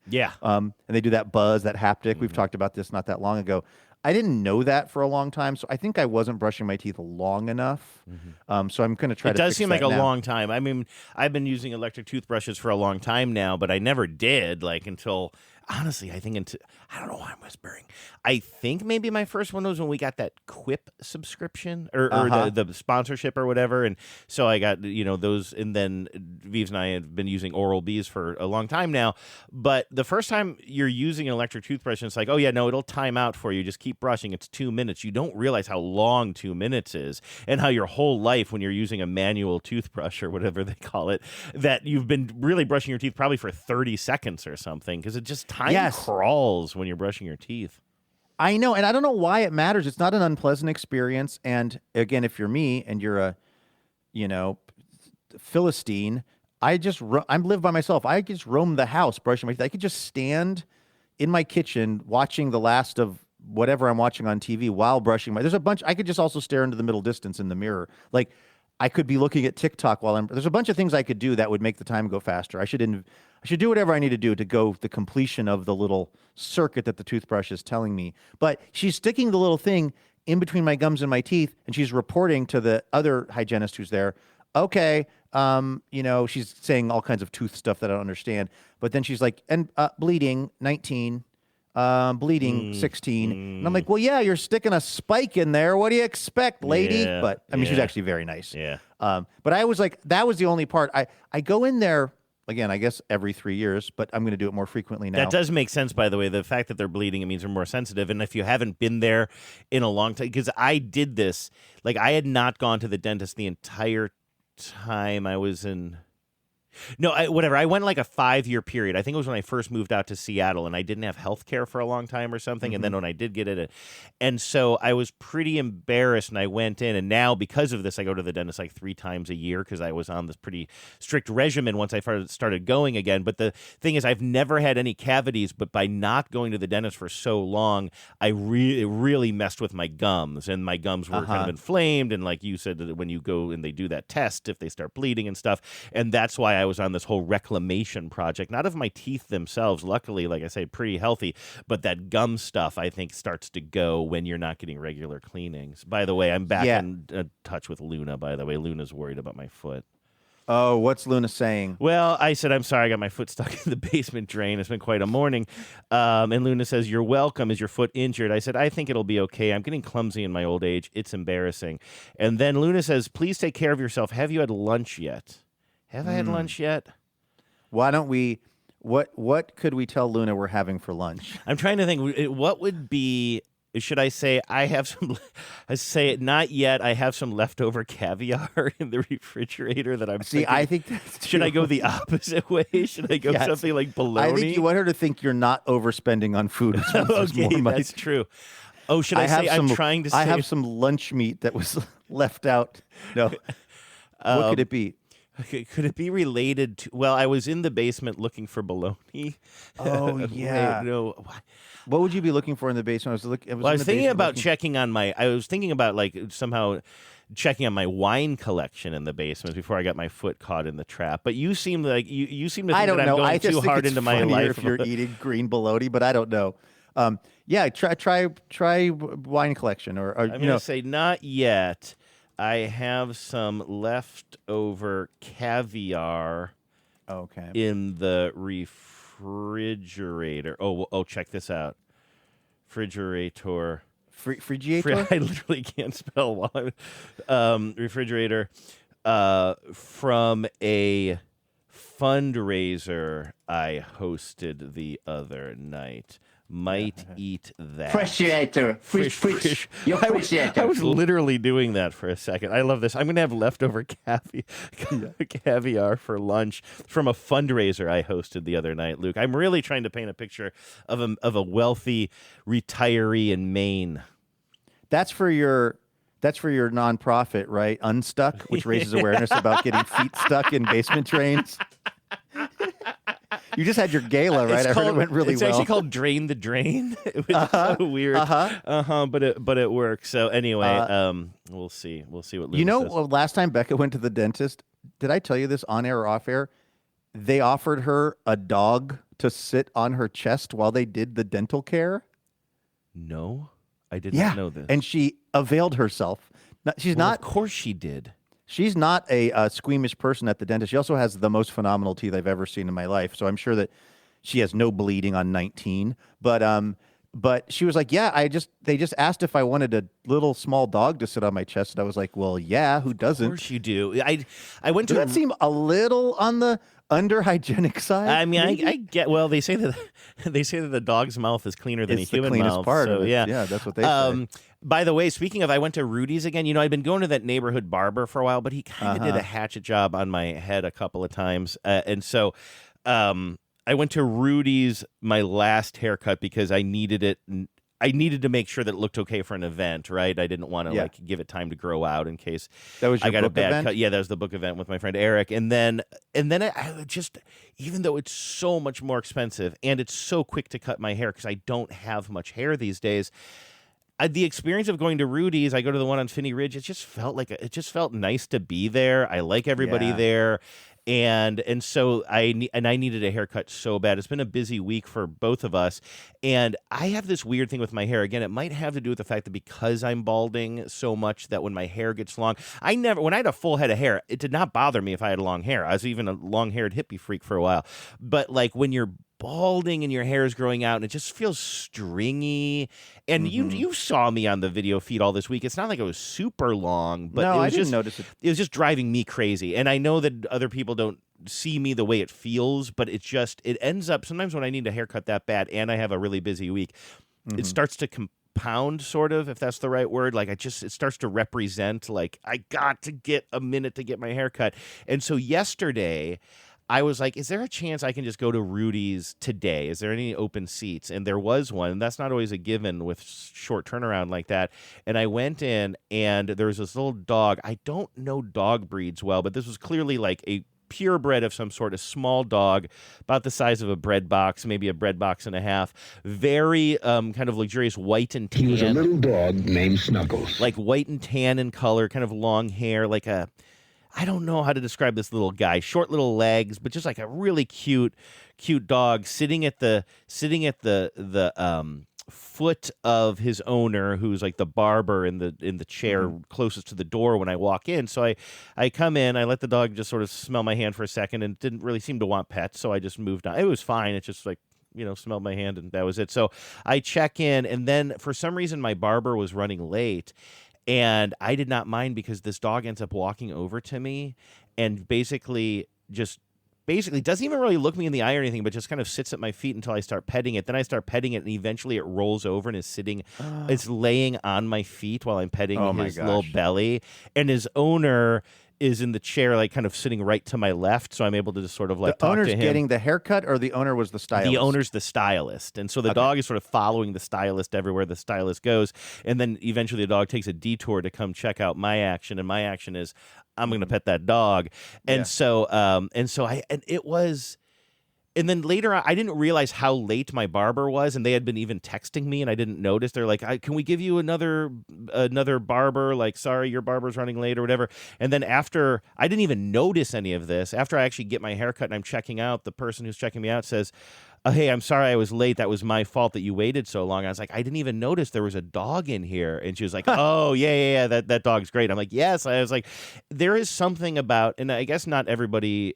Speaker 16: Yeah.
Speaker 9: And they do that buzz, that haptic. We've talked about this not that long ago. I didn't know that for a long time, so I think I wasn't brushing my teeth long enough. So I'm going to try to fix that now.
Speaker 16: It does seem like a long time. I mean, I've been using electric toothbrushes for a long time now, but I never did, like, until... Honestly, I don't know why I'm whispering. I think maybe my first one was when we got that Quip subscription or the sponsorship or whatever. And so I got, those. And then Vives and I have been using Oral-B's for a long time now. But the first time you're using an electric toothbrush, and it's like, oh, yeah, no, it'll time out for you. Just keep brushing. It's 2 minutes. You don't realize how long 2 minutes is and how your whole life when you're using a manual toothbrush or whatever they call it, that you've been really brushing your teeth probably for 30 seconds or something because it just time crawls when you're brushing your teeth.
Speaker 9: I know, and I don't know why it matters. It's not an unpleasant experience. And again, if you're me and you're a, Philistine, I live by myself. I just roam the house brushing my teeth. I could just stand in my kitchen watching the last of whatever I'm watching on TV while brushing there's a bunch. I could just also stare into the middle distance in the mirror. Like, I could be looking at TikTok while there's a bunch of things I could do that would make the time go faster. I should do whatever I need to do to go the completion of the little circuit that the toothbrush is telling me. But she's sticking the little thing in between my gums and my teeth, and she's reporting to the other hygienist who's there, okay, she's saying all kinds of tooth stuff that I don't understand. But then she's like, and bleeding, 19, bleeding 16. And I'm like, well, yeah, you're sticking a spike in there. What do you expect, lady?
Speaker 16: Yeah,
Speaker 9: but I mean, she's actually very nice.
Speaker 16: Yeah.
Speaker 9: But I was like, that was the only part. I go in there, again, I guess every 3 years, but I'm going to do it more frequently now.
Speaker 16: That does make sense, by the way. The fact that they're bleeding, it means they're more sensitive. And if you haven't been there in a long time, because I did this, like I had not gone to the dentist the entire time I was in... No, whatever. I went like a 5-year period. I think it was when I first moved out to Seattle, and I didn't have health care for a long time or something. And then when I did get it, and so I was pretty embarrassed, and I went in. And now, because of this, I go to the dentist like 3 times a year because I was on this pretty strict regimen once I started going again. But the thing is, I've never had any cavities, but by not going to the dentist for so long, it really messed with my gums, and my gums were kind of inflamed. And like you said, when you go and they do that test, if they start bleeding and stuff, and that's why I was on this whole reclamation project, not of my teeth themselves. Luckily, like I say, pretty healthy, but that gum stuff I think starts to go when you're not getting regular cleanings. By the way, I'm back in touch with Luna. By the way, Luna's worried about my foot.
Speaker 9: Oh, what's Luna saying?
Speaker 16: Well, I said, I'm sorry, I got my foot stuck in the basement drain. It's been quite a morning. And Luna says, you're welcome. Is your foot injured? I said, I think it'll be okay. I'm getting clumsy in my old age. It's embarrassing. And then Luna says, please take care of yourself. Have you had lunch yet? Have I had lunch yet?
Speaker 9: Why don't we? What could we tell Luna we're having for lunch?
Speaker 16: I'm trying to think. What would be? Should I say I have some? I say it not yet. I have some leftover caviar in the refrigerator that I'm.
Speaker 9: See, I think that's
Speaker 16: should I go the opposite way? Should I go something like bologna?
Speaker 9: I think you want her to think you're not overspending on food.
Speaker 16: Okay, that's true. Oh, should I say I'm trying to say
Speaker 9: I have some lunch meat that was left out. No. What could it be?
Speaker 16: Could it be related to? Well, I was in the basement looking for bologna.
Speaker 9: Oh yeah.
Speaker 16: Wait, no.
Speaker 9: What would you be looking for in the basement?
Speaker 16: I was thinking about checking on my. I was thinking about like somehow checking on my wine collection in the basement before I got my foot caught in the trap. But you seem like you seem to think that I'm going too hard into my life.
Speaker 9: If you're eating green bologna, but I don't know. Yeah, try wine collection or
Speaker 16: I'm going to say not yet. I have some leftover caviar in the refrigerator. Oh, check this out. Refrigerator.
Speaker 9: Frigidator?
Speaker 16: I literally can't spell while I'm... refrigerator from a fundraiser I hosted the other night. Might eat that.
Speaker 7: Appreciator. Fish. Your appreciator.
Speaker 16: I was literally doing that for a second. I love this. I'm going to have leftover caviar for lunch from a fundraiser I hosted the other night, Luke. I'm really trying to paint a picture of a wealthy retiree in Maine.
Speaker 9: That's for your nonprofit, right? Unstuck, which raises awareness about getting feet stuck in basement drains. You just had your gala, right?
Speaker 16: It's
Speaker 9: I heard it went really
Speaker 16: it's
Speaker 9: well.
Speaker 16: It's actually called Drain the Drain. It was so weird. But it works. So anyway, we'll see. We'll see what Luna says.
Speaker 9: Last time Becca went to the dentist, did I tell you this on air or off air? They offered her a dog to sit on her chest while they did the dental care.
Speaker 16: No, I did not know this.
Speaker 9: And she availed herself. She's not.
Speaker 16: Of course she did.
Speaker 9: She's not a squeamish person at the dentist. She also has the most phenomenal teeth I've ever seen in my life. So I'm sure that she has no bleeding on 19. But she was like, yeah, they just asked if I wanted a little small dog to sit on my chest. And I was like, well, yeah, who doesn't?
Speaker 16: Of course you do. I went to.
Speaker 9: Does that seem a little on the under hygienic side?
Speaker 16: I mean, I get. Well, they say that the dog's mouth is cleaner than
Speaker 9: it's
Speaker 16: a human
Speaker 9: the cleanest
Speaker 16: mouth.
Speaker 9: part
Speaker 16: so,
Speaker 9: of it.
Speaker 16: Yeah,
Speaker 9: that's what they say.
Speaker 16: By the way, speaking of, I went to Rudy's again. I'd been going to that neighborhood barber for a while, but he kind of did a hatchet job on my head a couple of times, and so. I went to Rudy's my last haircut because I needed it. I needed to make sure that it looked okay for an event, right? I didn't want to give it time to grow out in case
Speaker 9: that was your
Speaker 16: I got
Speaker 9: book
Speaker 16: a bad
Speaker 9: event?
Speaker 16: cut. Yeah, that was the book event with my friend Eric, and then I just, even though it's so much more expensive and it's so quick to cut my hair because I don't have much hair these days. The experience of going to Rudy's, I go to the one on Finney Ridge. It just felt nice to be there. I like everybody there. And so I needed a haircut so bad. It's been a busy week for both of us. And I have this weird thing with my hair. Again, it might have to do with the fact that because I'm balding so much that when my hair gets long, when I had a full head of hair, it did not bother me if I had long hair. I was even a long-haired hippie freak for a while. But like when you're balding and your hair is growing out and it just feels stringy, and you saw me on the video feed all this week. It's not like it was super long, but
Speaker 9: no,
Speaker 16: it was
Speaker 9: I didn't notice it.
Speaker 16: It was just driving me crazy. And I know that other people don't see me the way it feels, but it ends up sometimes when I need a haircut that bad and I have a really busy week, it starts to compound, sort of, if that's the right word. Like it starts to represent like I got to get a minute to get my hair cut. And so yesterday I was like, is there a chance I can just go to Rudy's today? Is there any open seats? And there was one. And that's not always a given with short turnaround like that. And I went in, and there was this little dog. I don't know dog breeds well, but this was clearly like a purebred of some sort, a small dog, about the size of a bread box, maybe a bread box and a half. Very kind of luxurious white and tan.
Speaker 13: He was a little dog named Snuggles.
Speaker 16: Like white and tan in color, kind of long hair, like a... I don't know how to describe this little guy. Short little legs, but just like a really cute dog sitting at the foot of his owner, who's like the barber in the chair closest to the door when I walk in. So I come in, I let the dog just sort of smell my hand for a second, and didn't really seem to want pets, so I just moved on. It was fine. It just like, smelled my hand, and that was it. So I check in, and then for some reason my barber was running late. And I did not mind because this dog ends up walking over to me and basically doesn't even really look me in the eye or anything, but just kind of sits at my feet until I start petting it. Then I start petting it, and eventually it rolls over and is sitting, it's laying on my feet while I'm petting his little belly. And his owner is in the chair, like kind of sitting right to my left, so I'm able to just sort of like talk to him.
Speaker 9: The owner's getting the haircut, or the owner was the stylist?
Speaker 16: The owner's the stylist, and so the dog is sort of following the stylist everywhere the stylist goes, and then eventually the dog takes a detour to come check out my action, and my action is I'm going to pet that dog, and it was. And then later, I didn't realize how late my barber was, and they had been even texting me, and I didn't notice. They're like, "Can we give you another barber? Like, sorry, your barber's running late or whatever." And then after, I didn't even notice any of this. After I actually get my haircut and I'm checking out, the person who's checking me out says, "Hey, I'm sorry I was late. That was my fault that you waited so long." I was like, "I didn't even notice there was a dog in here." And she was like, "Oh, yeah, that dog's great." I'm like, "Yes." I was like, there is something about, and I guess not everybody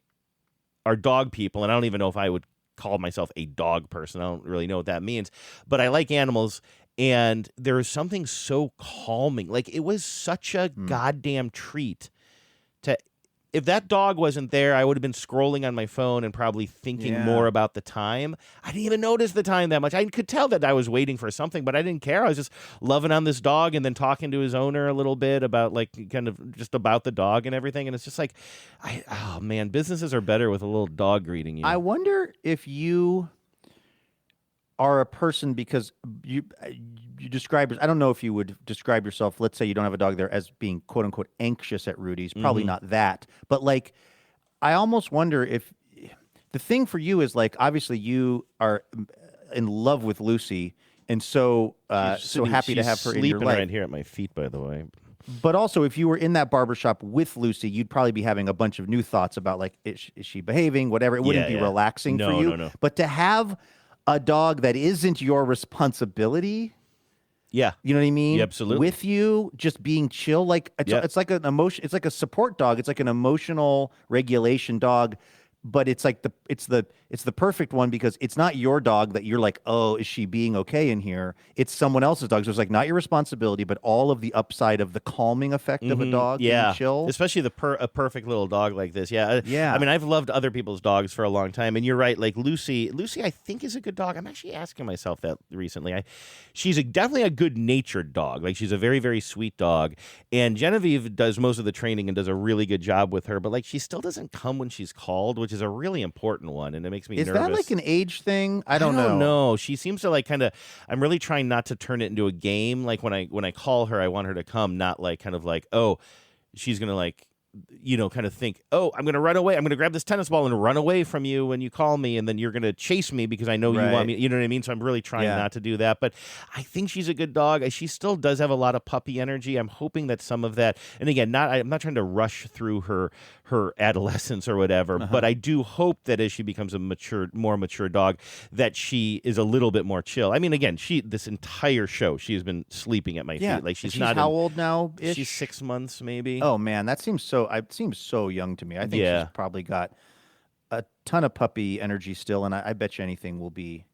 Speaker 16: are dog people, and I don't even know if I would call myself a dog person. I don't really know what that means, but I like animals, and there is something so calming. Like, it was such a goddamn treat to... If that dog wasn't there, I would have been scrolling on my phone and probably thinking more about the time. I didn't even notice the time that much. I could tell that I was waiting for something, but I didn't care. I was just loving on this dog and then talking to his owner a little bit about, like, kind of just about the dog and everything. And it's just like, oh man, businesses are better with a little dog greeting you.
Speaker 9: I wonder if you are a person, because you describe, I don't know if you would describe yourself, let's say you don't have a dog there, as being quote unquote anxious at Rudy's. Probably not that. But like, I almost wonder if the thing for you is like obviously you are in love with Lucy, and so so happy to have her in your
Speaker 16: sleeping
Speaker 9: life.
Speaker 16: right here at my feet, by the way.
Speaker 9: But also, if you were in that barbershop with Lucy, you'd probably be having a bunch of new thoughts about like, is she behaving, whatever. It wouldn't be relaxing for you.
Speaker 16: No.
Speaker 9: But to have a dog that isn't your responsibility.
Speaker 16: Yeah.
Speaker 9: You know what I mean?
Speaker 16: Yeah, absolutely.
Speaker 9: With you, just being chill. Like it's like an emotion. It's like a support dog. It's like an emotional regulation dog. But it's like it's the perfect one because it's not your dog that you're like, oh, is she being okay in here? It's someone else's dog. So it's like not your responsibility, but all of the upside of the calming effect of a dog.
Speaker 16: Yeah,
Speaker 9: being chill.
Speaker 16: Especially a perfect little dog like this. Yeah. I mean, I've loved other people's dogs for a long time, and you're right. Like Lucy, I think is a good dog. I'm actually asking myself that recently. She's definitely a good-natured dog. Like she's a very, very sweet dog, and Genevieve does most of the training and does a really good job with her. But like, she still doesn't come when she's called, which is a really important one, and it makes me nervous.
Speaker 9: Is that like an age thing? I don't know.
Speaker 16: No, she seems to like kind of. I'm really trying not to turn it into a game. Like when I call her, I want her to come, not like kind of like, oh, she's gonna like, kind of think, oh, I'm gonna run away. I'm gonna grab this tennis ball and run away from you when you call me, and then you're gonna chase me because I know you want me. You know what I mean? So I'm really trying not to do that. But I think she's a good dog. She still does have a lot of puppy energy. I'm hoping that some of that, and again, I'm not trying to rush through her adolescence or whatever, but I do hope that as she becomes a more mature dog, that she is a little bit more chill. I mean, again, this entire show, she has been sleeping at my feet. Like she's not.
Speaker 9: How old now?
Speaker 16: She's 6 months, maybe.
Speaker 9: Oh man, that seems so. It seems so young to me. I think she's probably got a ton of puppy energy still, and I bet you anything will be,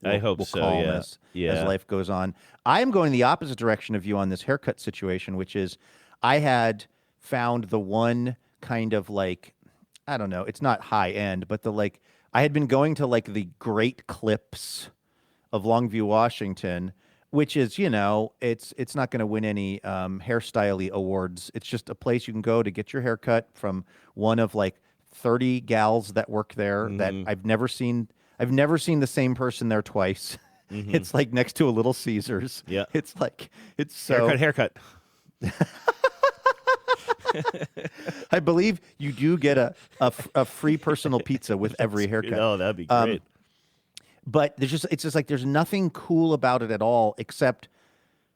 Speaker 16: I hope so.
Speaker 9: Calm
Speaker 16: Yeah.
Speaker 9: as life goes on. I am going the opposite direction of you on this haircut situation, which is I had found the one kind of like, I don't know, it's not high end, but I had been going to like the Great Clips of Longview, Washington, which is, it's not going to win any hairstyle awards. It's just a place you can go to get your hair cut from one of like 30 gals that work there that I've never seen the same person there twice. It's like next to a Little Caesars.
Speaker 16: Yeah.
Speaker 9: It's so
Speaker 16: haircut.
Speaker 9: I believe you do get a free personal pizza with every haircut.
Speaker 16: Oh, that'd be great.
Speaker 9: But it's just like there's nothing cool about it at all, except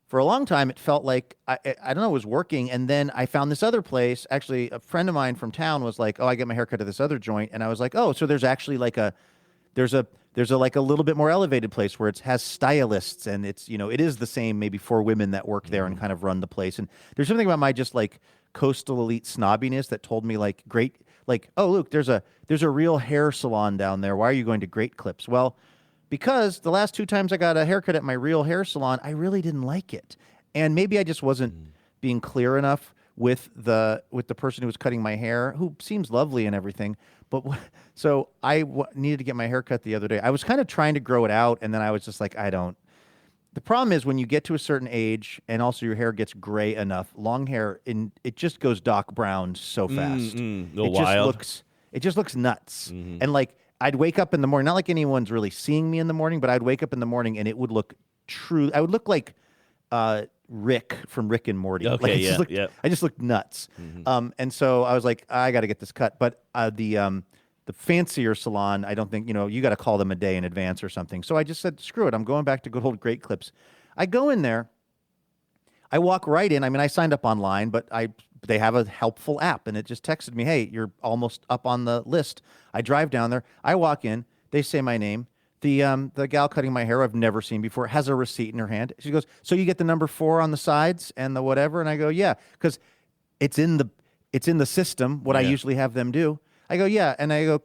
Speaker 9: for a long time it felt like I don't know, it was working, and then I found this other place. Actually, a friend of mine from town was like, "Oh, I get my haircut at this other joint," and I was like, "Oh, so there's actually like there's a like a little bit more elevated place where it has stylists, and it's it is the same maybe for women that work there and kind of run the place." And there's something about my just like coastal elite snobbiness that told me like, great, like, oh, Luke, there's a real hair salon down there. Why are you going to Great Clips? Well, because the last 2 times I got a haircut at my real hair salon, I really didn't like it. And maybe I just wasn't being clear enough with the person who was cutting my hair, who seems lovely and everything. But so I needed to get my hair cut the other day. I was kind of trying to grow it out, and then I was just like, I don't. The problem is when you get to a certain age and also your hair gets gray enough, long hair, it just goes Doc Brown so fast. It just looks nuts. And like I'd wake up in the morning, not like anyone's really seeing me in the morning, but I'd wake up in the morning and it would look true. I would look like Rick from Rick and Morty.
Speaker 16: Okay,
Speaker 9: like, I just looked nuts. And so I was like, I got to get this cut. But the fancier salon, I don't think, you got to call them a day in advance or something. So I just said, screw it. I'm going back to good old Great Clips. I go in there. I walk right in. I mean, I signed up online, but they have a helpful app, and it just texted me, hey, you're almost up on the list. I drive down there. I walk in. They say my name. The gal cutting my hair I've never seen before has a receipt in her hand. She goes, so you get the number 4 on the sides and the whatever? And I go, yeah, because it's in the system, what I usually have them do. I go, yeah. And I go,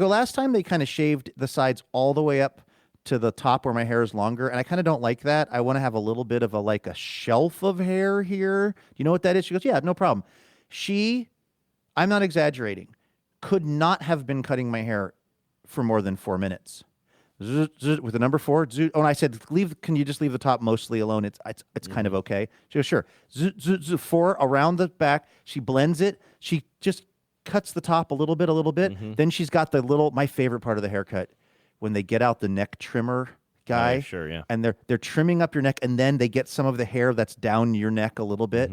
Speaker 9: last time they kind of shaved the sides all the way up to the top where my hair is longer. And I kind of don't like that. I want to have a little bit of a shelf of hair here. Do you know what that is? She goes, yeah, no problem. I'm not exaggerating, could not have been cutting my hair for more than 4 minutes. With the number 4, oh, and I said, can you just leave the top mostly alone? It's kind of okay. She goes, sure. 4 around the back. She blends it. She just cuts the top a little bit. Then she's got my favorite part of the haircut, when they get out the neck trimmer guy.
Speaker 16: Oh, sure, yeah.
Speaker 9: And they're trimming up your neck, and then they get some of the hair that's down your neck a little bit.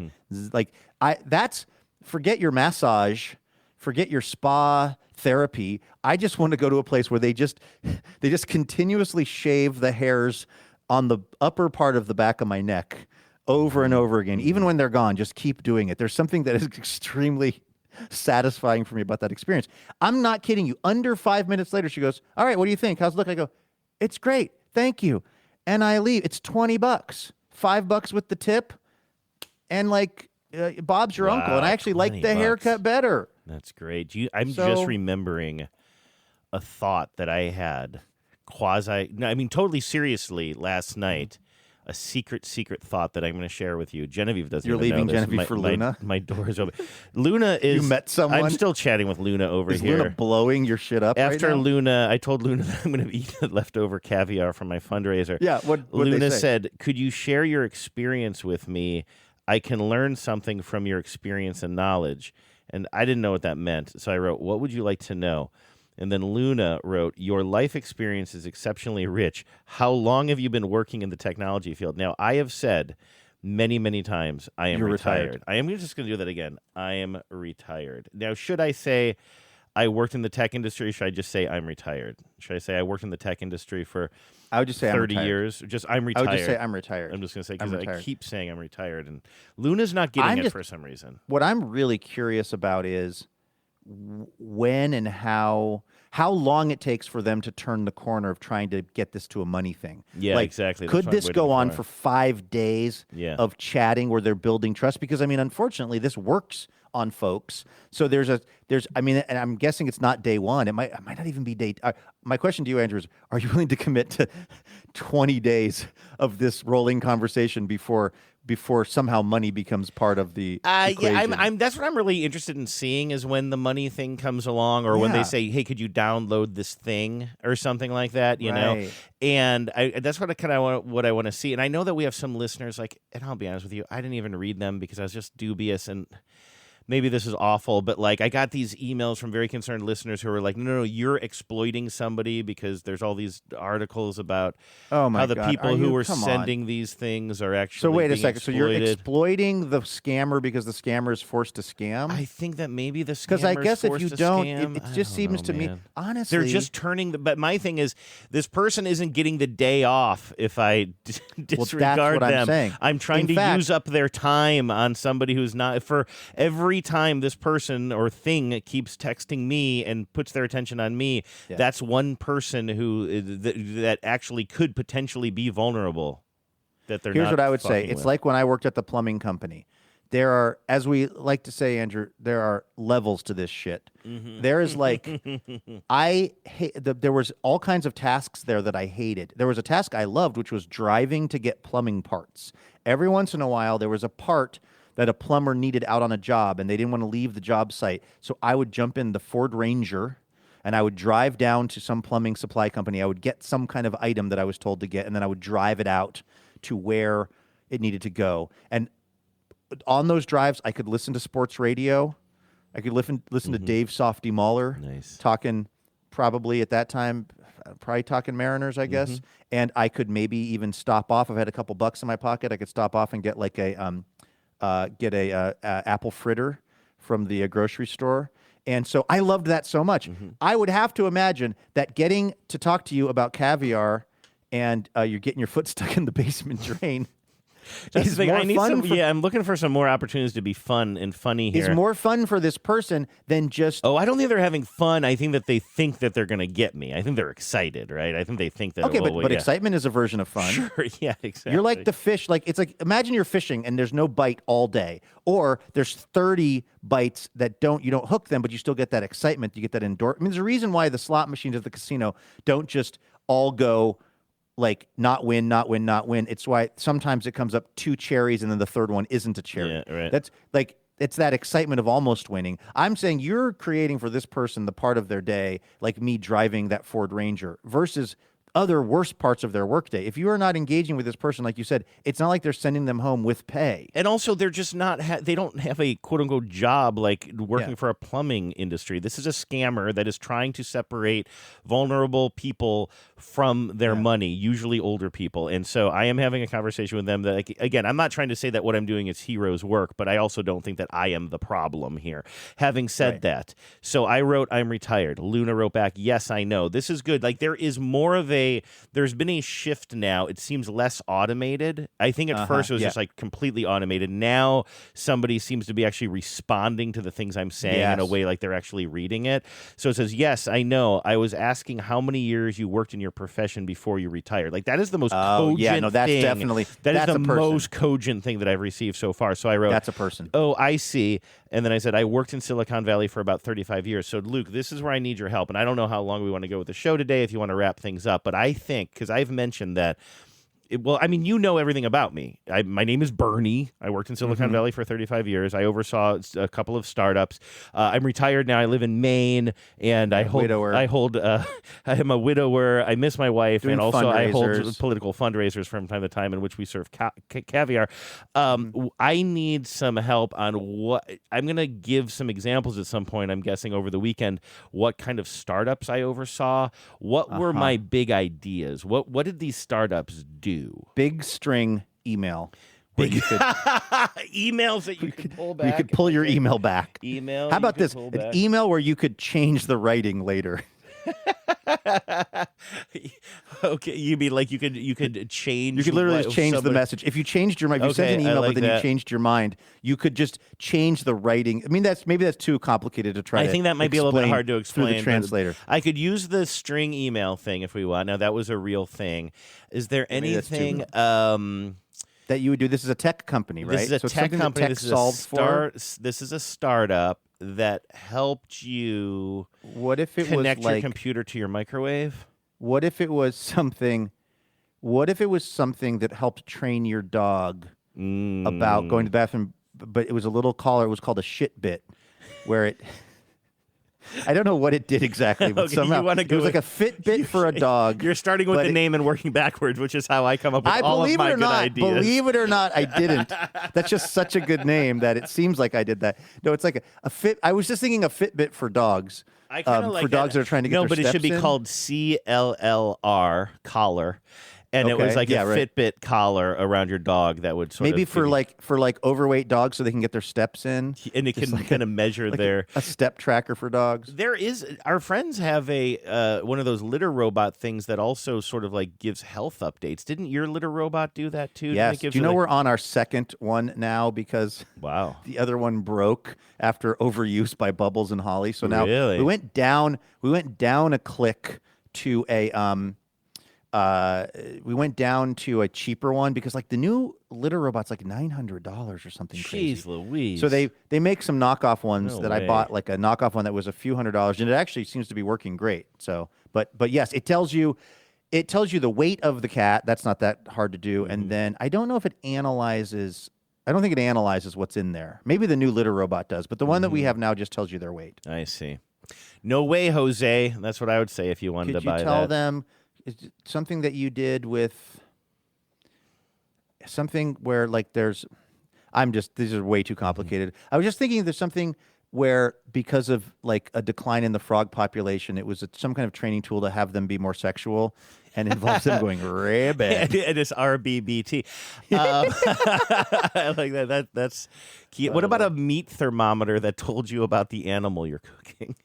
Speaker 9: Forget your massage forget your spa therapy. I just want to go to a place where they just continuously shave the hairs on the upper part of the back of my neck over and over again. Even when they're gone, just keep doing it. There's something that is extremely satisfying for me about that experience. I'm not kidding you. Under 5 minutes later, she goes, all right, what do you think? How's it look? I go, it's great. Thank you. And I leave. It's $20, $5 with the tip. And like, Bob's your uncle. And I actually like the haircut better.
Speaker 16: That's great. I'm just remembering a thought that I had totally seriously last night. A secret thought that I'm going to share with you. Genevieve doesn't
Speaker 9: You're
Speaker 16: even know
Speaker 9: leaving
Speaker 16: this.
Speaker 9: Genevieve for Luna?
Speaker 16: My door is open. Luna is...
Speaker 9: You met someone?
Speaker 16: I'm still chatting with Luna over
Speaker 9: is
Speaker 16: here.
Speaker 9: Is Luna blowing your shit up
Speaker 16: After
Speaker 9: right now?
Speaker 16: Luna, I told Luna that I'm going to eat leftover caviar from my fundraiser.
Speaker 9: Yeah, what
Speaker 16: Luna said, could you share your experience with me? I can learn something from your experience and knowledge. And I didn't know what that meant. So I wrote, what would you like to know? And then Luna wrote, your life experience is exceptionally rich. How long have you been working in the technology field? Now, I have said many, many times, I am retired. I am just going to do that again. I am retired. Now, should I say I worked in the tech industry? Should I just say I'm retired? Should I say I worked in the tech industry for
Speaker 9: I would just say
Speaker 16: 30 years? Just I'm retired.
Speaker 9: I would just say I'm retired.
Speaker 16: I'm just going to say because I keep saying I'm retired. And Luna's not getting it for some reason.
Speaker 9: What I'm really curious about is when and how long it takes for them to turn the corner of trying to get this to a money thing.
Speaker 16: Yeah,
Speaker 9: like,
Speaker 16: exactly.
Speaker 9: Could this go on for 5 days of chatting where they're building trust? Because, I mean, unfortunately, this works on folks. So and I'm guessing it's not day one. It might not even be day. My question to you, Andrew, is: are you willing to commit to 20 days of this rolling conversation before somehow money becomes part of the equation?
Speaker 16: Yeah, that's what I'm really interested in seeing is when the money thing comes along, or when they say, "Hey, could you download this thing?" or something like that, you know. And that's what I want to see. And I know that we have some listeners and I'll be honest with you, I didn't even read them because I was just dubious and. Maybe this is awful, but I got these emails from very concerned listeners who were like, no, you're exploiting somebody because there's all these articles about how the people who are sending these things are actually
Speaker 9: So wait a second.
Speaker 16: exploited.
Speaker 9: So you're exploiting the scammer because the scammer is forced to scam?
Speaker 16: I think that maybe the scammer
Speaker 9: because I guess if you don't,
Speaker 16: scam.
Speaker 9: it just seems to me, honestly.
Speaker 16: They're just turning but my thing is, this person isn't getting the day off if I disregard
Speaker 9: that's what
Speaker 16: them.
Speaker 9: I'm saying.
Speaker 16: I'm trying to use up their time on somebody who's not, for every time this person or thing keeps texting me and puts their attention on me, that's one person who that actually could potentially be vulnerable. That they're
Speaker 9: Here's
Speaker 16: not
Speaker 9: what I would say.
Speaker 16: fucking
Speaker 9: It's
Speaker 16: with.
Speaker 9: like when I worked at the plumbing company. There are, as we like to say, Andrew, there are levels to this shit. There is there was all kinds of tasks there that I hated. There was a task I loved, which was driving to get plumbing parts. Every once in a while, there was a part that a plumber needed out on a job, and they didn't want to leave the job site. So I would jump in the Ford Ranger, and I would drive down to some plumbing supply company. I would get some kind of item that I was told to get, and then I would drive it out to where it needed to go. And on those drives, I could listen to sports radio. I could listen to Dave Softy Mahler talking, probably at that time, talking Mariners, I guess. And I could maybe even stop off. I've had a couple bucks in my pocket. I could stop off and get a apple fritter from the grocery store. And so I loved that so much. I would have to imagine that getting to talk to you about caviar and you're getting your foot stuck in the basement drain
Speaker 16: That's
Speaker 9: is
Speaker 16: the thing.
Speaker 9: more
Speaker 16: I need
Speaker 9: fun.
Speaker 16: I'm looking for some more opportunities to be fun and funny here.
Speaker 9: It's more fun for this person than just.
Speaker 16: Oh, I don't think they're having fun. I think that they think that they're going to get me. I think they're excited, right? I think they think that.
Speaker 9: Okay, but excitement is a version of fun.
Speaker 16: Sure, yeah, exactly.
Speaker 9: You're like the fish. Like it's like imagine you're fishing and there's no bite all day, or there's 30 bites that you don't hook them, but you still get that excitement. You get that endorphin. I mean, there's a reason why the slot machines at the casino don't just all go like not win, not win, not win. It's why sometimes it comes up 2 cherries and then the third one isn't a cherry.
Speaker 16: Yeah, right.
Speaker 9: That's like it's that excitement of almost winning. I'm saying you're creating for this person the part of their day, like me driving that Ford Ranger, versus other worse parts of their workday. If you are not engaging with this person, like you said, it's not like they're sending them home with pay.
Speaker 16: And also, they're just not. They don't have a quote unquote job like working for a plumbing industry. This is a scammer that is trying to separate vulnerable people from their money, usually older people. And so I am having a conversation with them that, like, again, I'm not trying to say that what I'm doing is hero's work, but I also don't think that I am the problem here. Having said that, so I wrote, I'm retired. Luna wrote back, yes, I know. This is good. Like, there is more of there's been a shift now. It seems less automated. I think at first it was just like completely automated. Now somebody seems to be actually responding to the things I'm saying in a way like they're actually reading it. So it says, yes, I know. I was asking how many years you worked in your profession before you retired. Like, that is the most cogent
Speaker 9: that's
Speaker 16: thing.
Speaker 9: definitely
Speaker 16: That is the most cogent thing that I've received so far. So I wrote,
Speaker 9: that's a person.
Speaker 16: Oh, I see. And then I said, I worked in Silicon Valley for about 35 years. So, Luke, this is where I need your help. And I don't know how long we want to go with the show today, if you want to wrap things up. But I think, because I've mentioned that, well, I mean, you know everything about me. My name is Bernie. I worked in Silicon Valley for 35 years. I oversaw a couple of startups. I'm retired now. I live in Maine, and I am a widower. I miss my wife, and also I hold political fundraisers from time to time in which we serve caviar. I need some help on what I'm going to give some examples at some point. I'm guessing over the weekend what kind of startups I oversaw. What were my big ideas? What did these startups do?
Speaker 9: Big string email.
Speaker 16: Emails that you could pull back.
Speaker 9: You could pull your email back.
Speaker 16: Email.
Speaker 9: How about this? An email where you could change the writing later.
Speaker 16: Okay, you mean like you could change?
Speaker 9: You could literally just change the message. If you changed your mind, if you sent an email but then you changed your mind, you could just change the writing. I mean, maybe that's too complicated to try.
Speaker 16: I think that might be a little bit hard to explain
Speaker 9: through the translator.
Speaker 16: I could use the string email thing if we want. Now that was a real thing. Is there anything
Speaker 9: that you would do? This is a tech company, right?
Speaker 16: This is a tech company. This is a startup that helped you.
Speaker 9: What if it
Speaker 16: connect
Speaker 9: was
Speaker 16: your computer to your microwave?
Speaker 9: What if it was something? What if it was something that helped train your dog about going to the bathroom? But it was a little collar. It was called a shit bit, where it. I don't know what it did exactly, but somehow it was like a Fitbit for a dog.
Speaker 16: You're starting with the name and working backwards, which is how I come up with all of my good ideas.
Speaker 9: Believe it or not, I didn't. That's just such a good name that it seems like I did that. No, it's like a Fit. I was just thinking a Fitbit for dogs.
Speaker 16: I kind of like
Speaker 9: for dogs that are trying to get their
Speaker 16: but it should be called CLLR, collar. And it was like a Fitbit collar around your dog that would sort
Speaker 9: maybe
Speaker 16: of
Speaker 9: for like overweight dogs so they can get their steps in,
Speaker 16: and it can kind of measure
Speaker 9: a step tracker for dogs.
Speaker 16: Our friends have a one of those litter robot things that also sort of like gives health updates. Didn't your litter robot do that too?
Speaker 9: Yes. Do you know we're on our second one now because the other one broke after overuse by Bubbles and Holly. So now we went down a click to a we went down to a cheaper one because like the new litter robot's like $900 or something crazy.
Speaker 16: Jeez Louise.
Speaker 9: So they make some knockoff ones I bought, like a knockoff one that was a few $100s, and it actually seems to be working great. So, but yes, it tells you the weight of the cat. That's not that hard to do. And then I don't know if it analyzes. I don't think it analyzes what's in there. Maybe the new litter robot does, but the one that we have now just tells you their weight.
Speaker 16: I see. No way, Jose. That's what I would say if you wanted to buy that.
Speaker 9: Could you tell them? Is it something that you did with something where like these are way too complicated. I was just thinking there's something where because of like a decline in the frog population, it was some kind of training tool to have them be more sexual and involves them going rabid.
Speaker 16: And it's RBBT. I like that. That's key. What about a meat thermometer that told you about the animal you're cooking?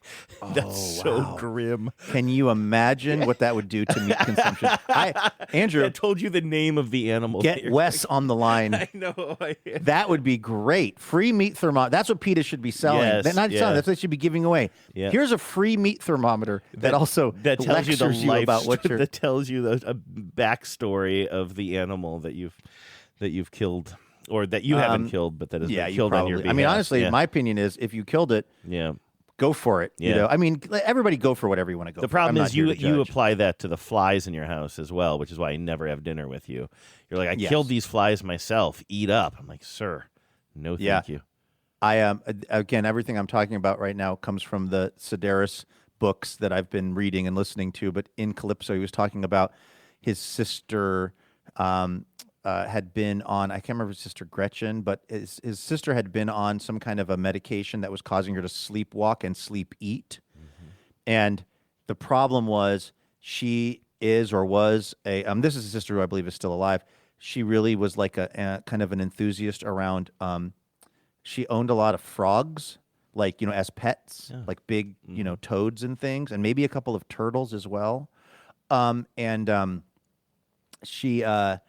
Speaker 16: That's so grim.
Speaker 9: Can you imagine what that would do to meat consumption? Andrew,
Speaker 16: I told you the name of the animal.
Speaker 9: Get Wes on the line.
Speaker 16: I know.
Speaker 9: That would be great. Free meat thermometer. That's what PETA should be selling.
Speaker 16: Yes,
Speaker 9: selling. That's what they should be giving away.
Speaker 16: Yeah.
Speaker 9: Here's a free meat thermometer that also
Speaker 16: tells you the life
Speaker 9: about what you're.
Speaker 16: That tells you a backstory of the animal that you've killed, or that you haven't killed, but that has been killed on your behalf.
Speaker 9: I mean, honestly, my opinion is if you killed it, go for it. You know, I mean, everybody go for whatever you want to go.
Speaker 16: The problem is you apply that to the flies in your house as well, which is why I never have dinner with you. You're like, I killed these flies myself. Eat up. I'm like, sir, no, thank you.
Speaker 9: I again, everything I'm talking about right now comes from the Sedaris books that I've been reading and listening to, but in Calypso, he was talking about his sister had been on, I can't remember his sister Gretchen, but his sister had been on some kind of a medication that was causing her to sleepwalk and sleep eat. And the problem was she is or was this is a sister who I believe is still alive. She really was like a kind of an enthusiast around, she owned a lot of frogs, like, as pets, like big, toads and things, and maybe a couple of turtles as well. She found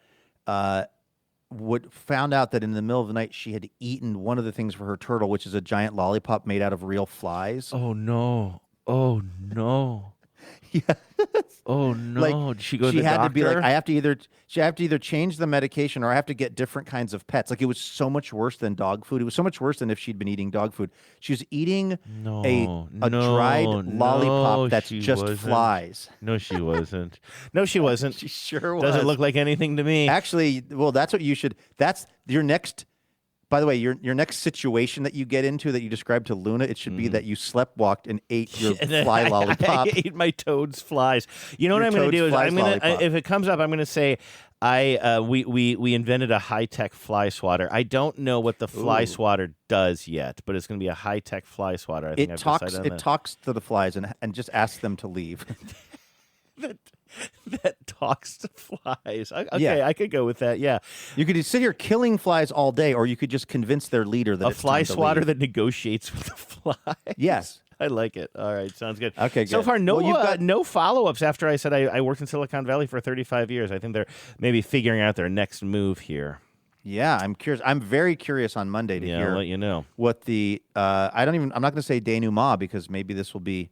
Speaker 9: out that in the middle of the night she had eaten one of the things for her turtle, which is a giant lollipop made out of real flies.
Speaker 16: Oh no! Oh no!
Speaker 9: Yeah.
Speaker 16: Oh no!
Speaker 9: Like,
Speaker 16: Did she go to the
Speaker 9: had
Speaker 16: doctor?
Speaker 9: to be like, I have to either change the medication or I have to get different kinds of pets. Like, it was so much worse than dog food. It was so much worse than if she'd been eating dog food. She was eating a dried lollipop that's just flies.
Speaker 16: No, she wasn't. No, she wasn't.
Speaker 9: She sure was.
Speaker 16: Doesn't look like anything to me.
Speaker 9: Actually, well, that's what you should. That's your next. By the way, your next situation that you get into that you described to Luna, it should be that you sleptwalked and ate your fly lollipop.
Speaker 16: I ate my toad's flies. You know what I'm going to do is if it comes up, I'm going to say we invented a high-tech fly swatter. I don't know what the fly swatter does yet, but it's going to be a high-tech fly swatter. I think
Speaker 9: it talks to the flies and just asks them to leave.
Speaker 16: that talks to flies. Okay,
Speaker 9: Yeah.
Speaker 16: I could go with that. Yeah,
Speaker 9: you could sit here killing flies all day, or you could just convince their leader that
Speaker 16: a
Speaker 9: it's
Speaker 16: fly
Speaker 9: time to
Speaker 16: swatter
Speaker 9: leave.
Speaker 16: that negotiates with the flies.
Speaker 9: Yes.
Speaker 16: I like it. All right, sounds good.
Speaker 9: Okay,
Speaker 16: So
Speaker 9: good.
Speaker 16: far, no
Speaker 9: Well, you've got-
Speaker 16: no follow-ups after I said I worked in Silicon Valley for 35 years. I think they're maybe figuring out their next move here.
Speaker 9: Yeah, I'm curious. I'm very curious on Monday to hear
Speaker 16: I'll let you know
Speaker 9: what the I'm not going to say denouement because maybe this will be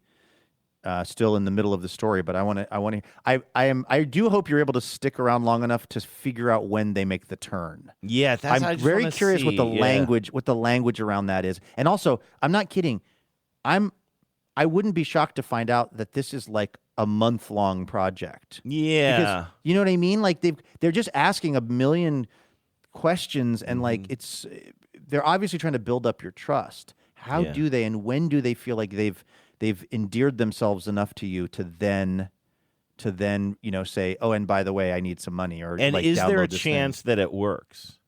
Speaker 9: still in the middle of the story, but I do hope you're able to stick around long enough to figure out when they make the turn.
Speaker 16: Yeah,
Speaker 9: I'm very curious what the language around that is. And also, I'm not kidding. I wouldn't be shocked to find out that this is like a month-long project.
Speaker 16: Yeah.
Speaker 9: Because, you know what I mean? Like they're just asking a million questions and like they're obviously trying to build up your trust. How do they and when do they feel like they've endeared themselves enough to you to then say, oh, and by the way, I need some money, or
Speaker 16: And
Speaker 9: like,
Speaker 16: is there a
Speaker 9: download this
Speaker 16: chance that it works?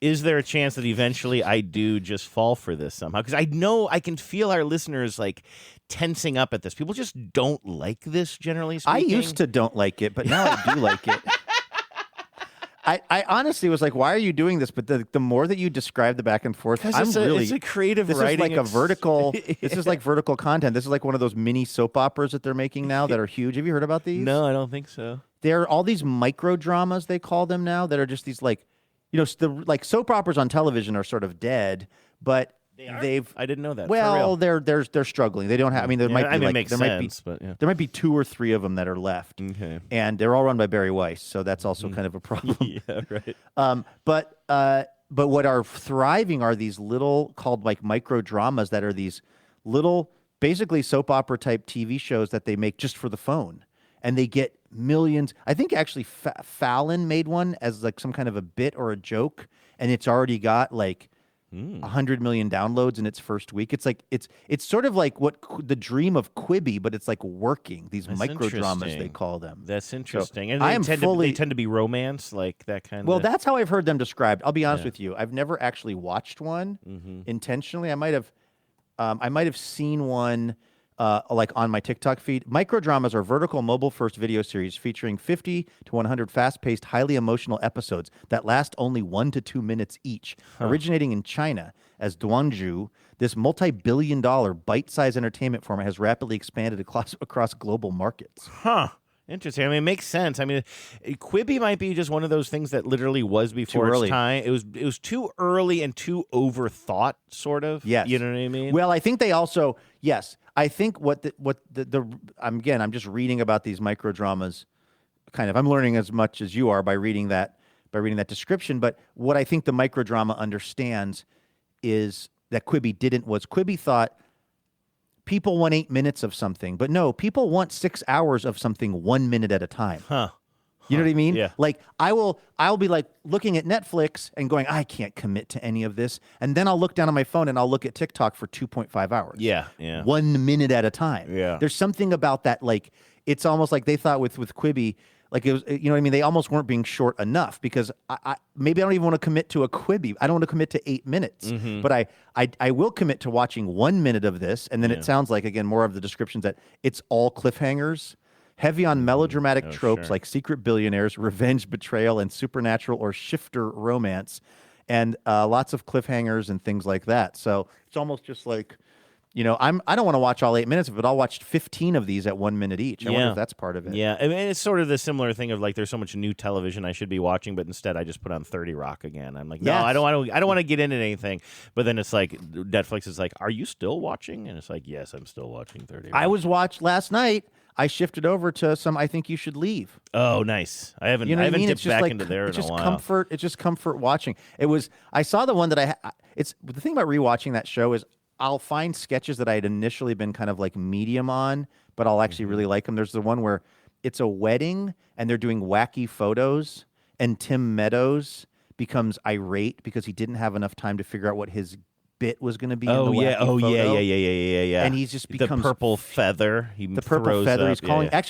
Speaker 16: Is there a chance that eventually I do just fall for this somehow? Because I know I can feel our listeners like tensing up at this. People just don't like this, generally speaking.
Speaker 9: I used to don't like it, but now I do like it. I honestly was like, why are you doing this? But the more that you describe the back and forth,
Speaker 16: it's a creative writing.
Speaker 9: This is like a vertical. This is like vertical content. This is like one of those mini soap operas that they're making now that are huge. Have you heard about these?
Speaker 16: No, I don't think so.
Speaker 9: There are all these micro dramas, they call them now, that are just these like, like soap operas on television are sort of dead, but they've.
Speaker 16: I didn't know that.
Speaker 9: Well, they're struggling. They don't have. I mean, there might be
Speaker 16: makes sense, but yeah.
Speaker 9: There might be 2 or 3 of them that are left.
Speaker 16: Okay.
Speaker 9: And they're all run by Barry Weiss, so that's also kind of a problem.
Speaker 16: Yeah, right.
Speaker 9: But what are thriving are these little called like micro dramas that are these little, basically soap opera type TV shows that they make just for the phone, and they get millions. I think actually Fallon made one as like some kind of a bit or a joke, and it's already got like 100 million downloads in its first week. It's like it's sort of like what the dream of Quibi, but it's like working. These micro dramas they call them.
Speaker 16: That's interesting.
Speaker 9: So
Speaker 16: and they tend to be romance, like that kind of.
Speaker 9: Well, that's how I've heard them described. I'll be honest with you. I've never actually watched one intentionally. I might have seen one like on my TikTok feed. Microdramas are vertical mobile-first video series featuring 50 to 100 fast-paced, highly emotional episodes that last only 1 to 2 minutes each. Originating in China as Duanzhu, this multi-billion-dollar bite-sized entertainment format has rapidly expanded across global markets.
Speaker 16: Huh. Interesting. I mean, it makes sense. I mean, Quibi might be just one of those things that literally was before its time. It was too early and too overthought, sort of.
Speaker 9: Yes.
Speaker 16: You know what I mean?
Speaker 9: Well, I think they also, yes. I think I'm just reading about these micro dramas. Kind of, I'm learning as much as you are by reading that description. But what I think the micro drama understands is that Quibi thought people want 8 minutes of something, but no, people want 6 hours of something 1 minute at a time. You know what I mean?
Speaker 16: Yeah.
Speaker 9: Like I'll be like looking at Netflix and going, I can't commit to any of this. And then I'll look down on my phone and I'll look at TikTok for 2.5 hours.
Speaker 16: Yeah.
Speaker 9: 1 minute at a time.
Speaker 16: Yeah.
Speaker 9: There's something about that. Like, it's almost like they thought with Quibi, like it was, you know what I mean? They almost weren't being short enough because maybe I don't even want to commit to a Quibi. I don't want to commit to 8 minutes, but I will commit to watching 1 minute of this. And then it sounds like, again, more of the descriptions that it's all cliffhangers. Heavy on melodramatic tropes like secret billionaires, revenge, betrayal, and supernatural or shifter romance, and lots of cliffhangers and things like that. So it's almost just like, I don't want to watch all 8 minutes of it. I'll watch 15 of these at 1 minute each. I wonder if that's part of it.
Speaker 16: Yeah, I mean, it's sort of the similar thing of like there's so much new television I should be watching, but instead I just put on 30 Rock again. I'm like, no, I don't want to get into anything. But then it's like Netflix is like, are you still watching? And it's like, yes, I'm still watching 30 Rock.
Speaker 9: I was watched last night. I shifted over to some I Think You Should Leave.
Speaker 16: Oh, nice. I haven't dipped back into there in a while.
Speaker 9: It's just comfort watching. I saw the one that it's the thing about rewatching that show is I'll find sketches that I had initially been kind of like medium on, but I'll actually really like them. There's the one where it's a wedding and they're doing wacky photos and Tim Meadows becomes irate because he didn't have enough time to figure out what his bit was going to be in the wacky photo.
Speaker 16: Yeah.
Speaker 9: And he's just becomes
Speaker 16: the purple feather.
Speaker 9: The purple feather. He's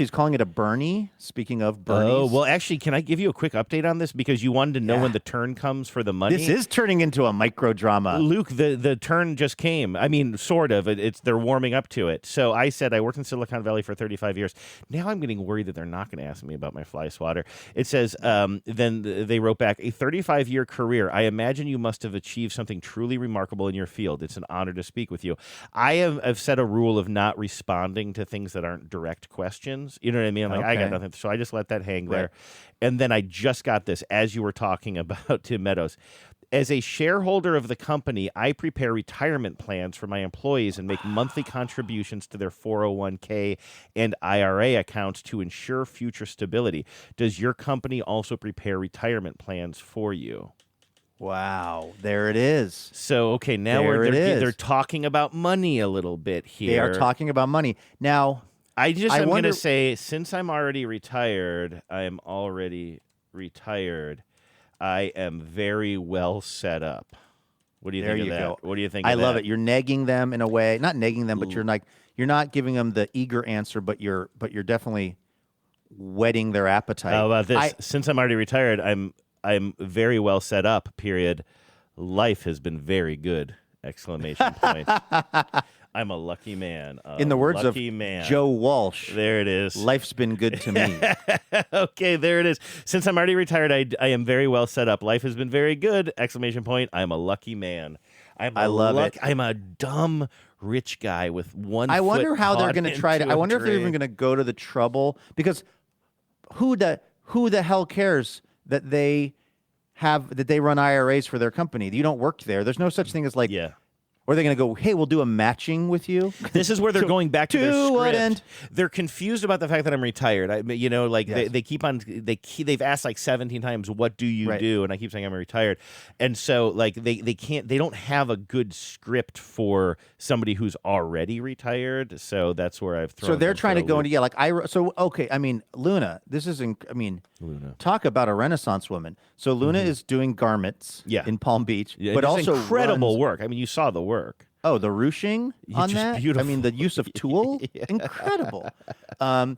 Speaker 9: calling it a Bernie. Speaking of Bernies.
Speaker 16: Oh, well, actually, can I give you a quick update on this? Because you wanted to know when the turn comes for the money.
Speaker 9: This is turning into a micro drama.
Speaker 16: Luke, the turn just came. I mean, sort of. They're warming up to it. So I said I worked in Silicon Valley for 35 years. Now I'm getting worried that they're not going to ask me about my fly swatter. It says, then they wrote back, a 35-year career. I imagine you must have achieved something truly remarkable in your field. It's an honor to speak with you. I've set a rule of not responding to things that aren't direct questions. You know what I mean? I'm like, I got nothing. So I just let that hang there. And then I just got this as you were talking about Tim Meadows. As a shareholder of the company, I prepare retirement plans for my employees and make monthly contributions to their 401k and IRA accounts to ensure future stability. Does your company also prepare retirement plans for you?
Speaker 9: Wow, there it is.
Speaker 16: So, okay, now they're talking about money a little bit here.
Speaker 9: They are talking about money. Now,
Speaker 16: I'm going to say, since I'm already retired, I am very well set up. What do you think of that?
Speaker 9: Go.
Speaker 16: What do you think
Speaker 9: I
Speaker 16: of
Speaker 9: love
Speaker 16: that?
Speaker 9: it. You're negging them in a way. Not negging them, but you're not giving them the eager answer, but you're definitely whetting their appetite.
Speaker 16: How about this? Since I'm already retired, I'm very well set up, period. Life has been very good, exclamation point. I'm a lucky man.
Speaker 9: In the words of Joe Walsh.
Speaker 16: There it is.
Speaker 9: Life's been good to me.
Speaker 16: Okay, there it is. Since I'm already retired, I am very well set up. Life has been very good, exclamation point. I'm a lucky man.
Speaker 9: I love it.
Speaker 16: I'm a dumb rich guy with one
Speaker 9: I
Speaker 16: foot
Speaker 9: wonder how they're
Speaker 16: going to
Speaker 9: try to. I wonder if they're even going to go to the trouble, because who the hell cares that they run IRAs for their company? You don't work there. There's no such thing as like.
Speaker 16: Yeah.
Speaker 9: Or are they going to go, hey, we'll do a matching with you?
Speaker 16: This is where they're going back to their script.
Speaker 9: What end?
Speaker 16: They're confused about the fact that I'm retired. They keep on they've asked like 17 times, what do you do? And I keep saying I'm retired. And so like they don't have a good script for somebody who's already retired. So that's where I've thrown.
Speaker 9: So they're trying to go into Luna. This isn't.
Speaker 16: Luna.
Speaker 9: Talk about a Renaissance woman. So Luna is doing garments in Palm Beach,
Speaker 16: but
Speaker 9: it's
Speaker 16: also incredible work. I mean, you saw the work.
Speaker 9: Oh, the ruching on that.
Speaker 16: Beautiful.
Speaker 9: I mean, the use of tulle, incredible. But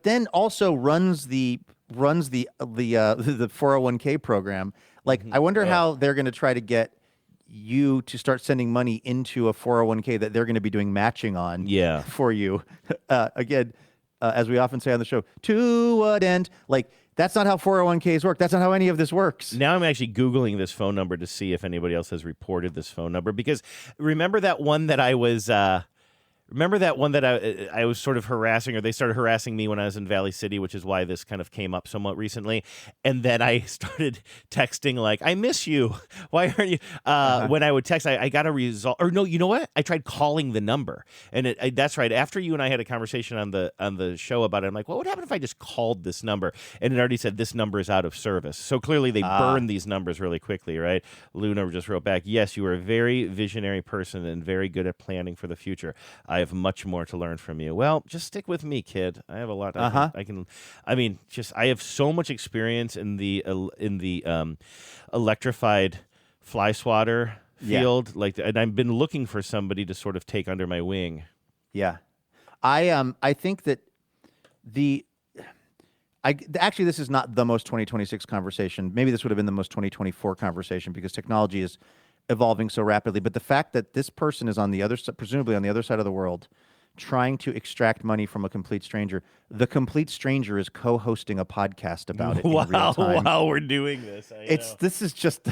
Speaker 9: then also runs the 401k program. Like, I wonder how they're going to try to get you to start sending money into a 401k that they're going to be doing matching on. For you. Again, as we often say on the show, to what end? Like, that's not how 401ks work. That's not how any of this works.
Speaker 16: Now I'm actually Googling this phone number to see if anybody else has reported this phone number. Because remember that one that I was... I was sort of harassing, or they started harassing me when I was in Valley City, which is why this kind of came up somewhat recently. And then I started texting like, I miss you. Why aren't you? When I would text, I got a result. Or no, you know what? I tried calling the number. And that's right. After you and I had a conversation on the show about it, I'm like, what would happen if I just called this number? And it already said this number is out of service. So clearly they burn these numbers really quickly, right? Luna just wrote back, yes, you are a very visionary person and very good at planning for the future. I have much more to learn from you. Well, just stick with me, kid. I have a lot. I have so much experience in the electrified fly swatter field. And I've been looking for somebody to sort of take under my wing.
Speaker 9: Yeah. I think that actually, this is not the most 2026 conversation. Maybe this would have been the most 2024 conversation because technology is evolving so rapidly. But the fact that this person is presumably on the other side of the world, trying to extract money from a complete stranger. The complete stranger is co-hosting a podcast about it in real time.
Speaker 16: While we're doing this,
Speaker 9: This is just.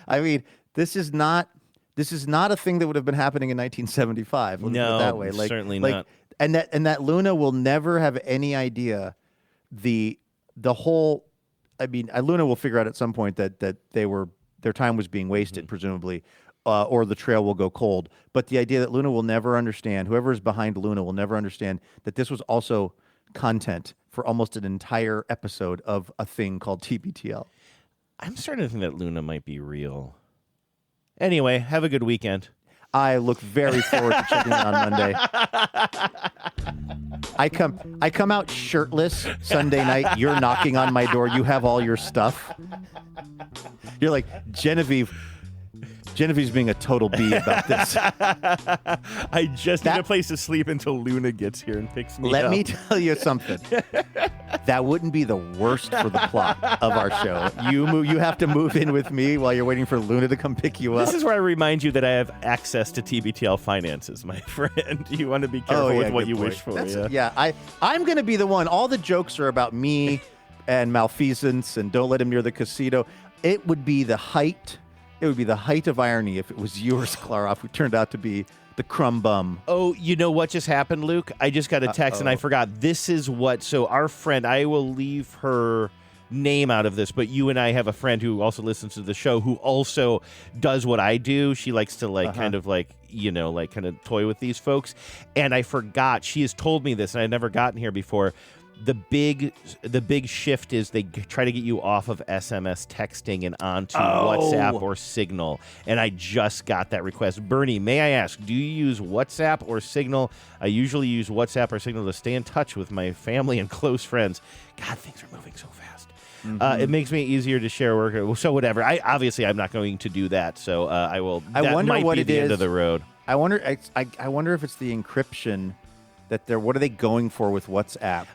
Speaker 9: I mean, this is not a thing that would have been happening in 1975. Let's put it that way.
Speaker 16: Certainly not.
Speaker 9: And that Luna will never have any idea the whole. I mean, Luna will figure out at some point that their time was being wasted, presumably, or the trail will go cold. But the idea that Luna will never understand, whoever is behind Luna will never understand that this was also content for almost an entire episode of a thing called TBTL.
Speaker 16: I'm starting to think that Luna might be real. Anyway, have a good weekend.
Speaker 9: I look very forward to checking in on Monday. I come out shirtless Sunday night. You're knocking on my door. You have all your stuff. You're like, Genevieve's being a total bee about this.
Speaker 16: I just need a place to sleep until Luna gets here and picks me up.
Speaker 9: Let me tell you something. That wouldn't be the worst for the plot of our show. You have to move in with me while you're waiting for Luna to come pick you up.
Speaker 16: This is where I remind you that I have access to TBTL finances, my friend. You want to be careful with what you wish for.
Speaker 9: I'm going to be the one. All the jokes are about me and malfeasance and don't let him near the casino. It would be the height. It would be the height of irony if it was yours, Klaroff, who turned out to be the crumb bum.
Speaker 16: Oh, you know what just happened, Luke? I just got a text and I forgot. This is what. So our friend, I will leave her name out of this, but you and I have a friend who also listens to the show who also does what I do. She likes to kind of toy with these folks. And I forgot. She has told me this, and I'd never gotten here before. The big shift is they try to get you off of SMS texting and onto WhatsApp or Signal. And I just got that request. Bernie, may I ask, do you use WhatsApp or Signal? I usually use WhatsApp or Signal to stay in touch with my family and close friends. God, things are moving so fast. It makes me easier to share work. So whatever. I'm not going to do that. So I will.
Speaker 9: I wonder
Speaker 16: might
Speaker 9: what
Speaker 16: be
Speaker 9: it
Speaker 16: the
Speaker 9: is.
Speaker 16: end of the road.
Speaker 9: I wonder if it's the encryption. What are they going for with WhatsApp?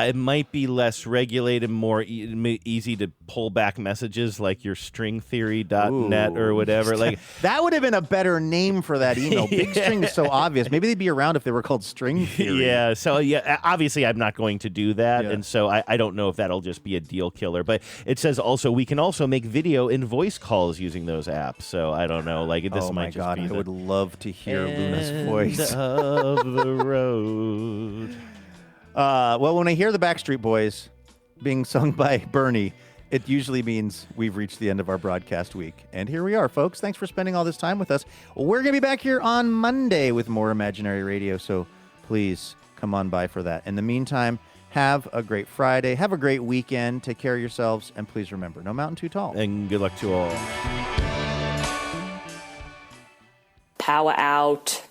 Speaker 16: It might be less regulated, more easy to pull back messages like your stringtheory.net or whatever. Like
Speaker 9: that would have been a better name for that email. Big String is so obvious. Maybe they'd be around if they were called String Theory.
Speaker 16: Yeah. So obviously I'm not going to do that, and so I don't know if that'll just be a deal killer. But it says also we can also make video and voice calls using those apps. So I don't know. Like this might just be
Speaker 9: I would love to hear Luna's
Speaker 16: end
Speaker 9: voice.
Speaker 16: of the road.
Speaker 9: Well, when I hear the Backstreet Boys being sung by Bernie, it usually means we've reached the end of our broadcast week. And here we are, folks. Thanks for spending all this time with us. We're going to be back here on Monday with more Imaginary Radio, so please come on by for that. In the meantime, have a great Friday. Have a great weekend. Take care of yourselves. And please remember, no mountain too tall.
Speaker 16: And good luck to all.
Speaker 17: Power out.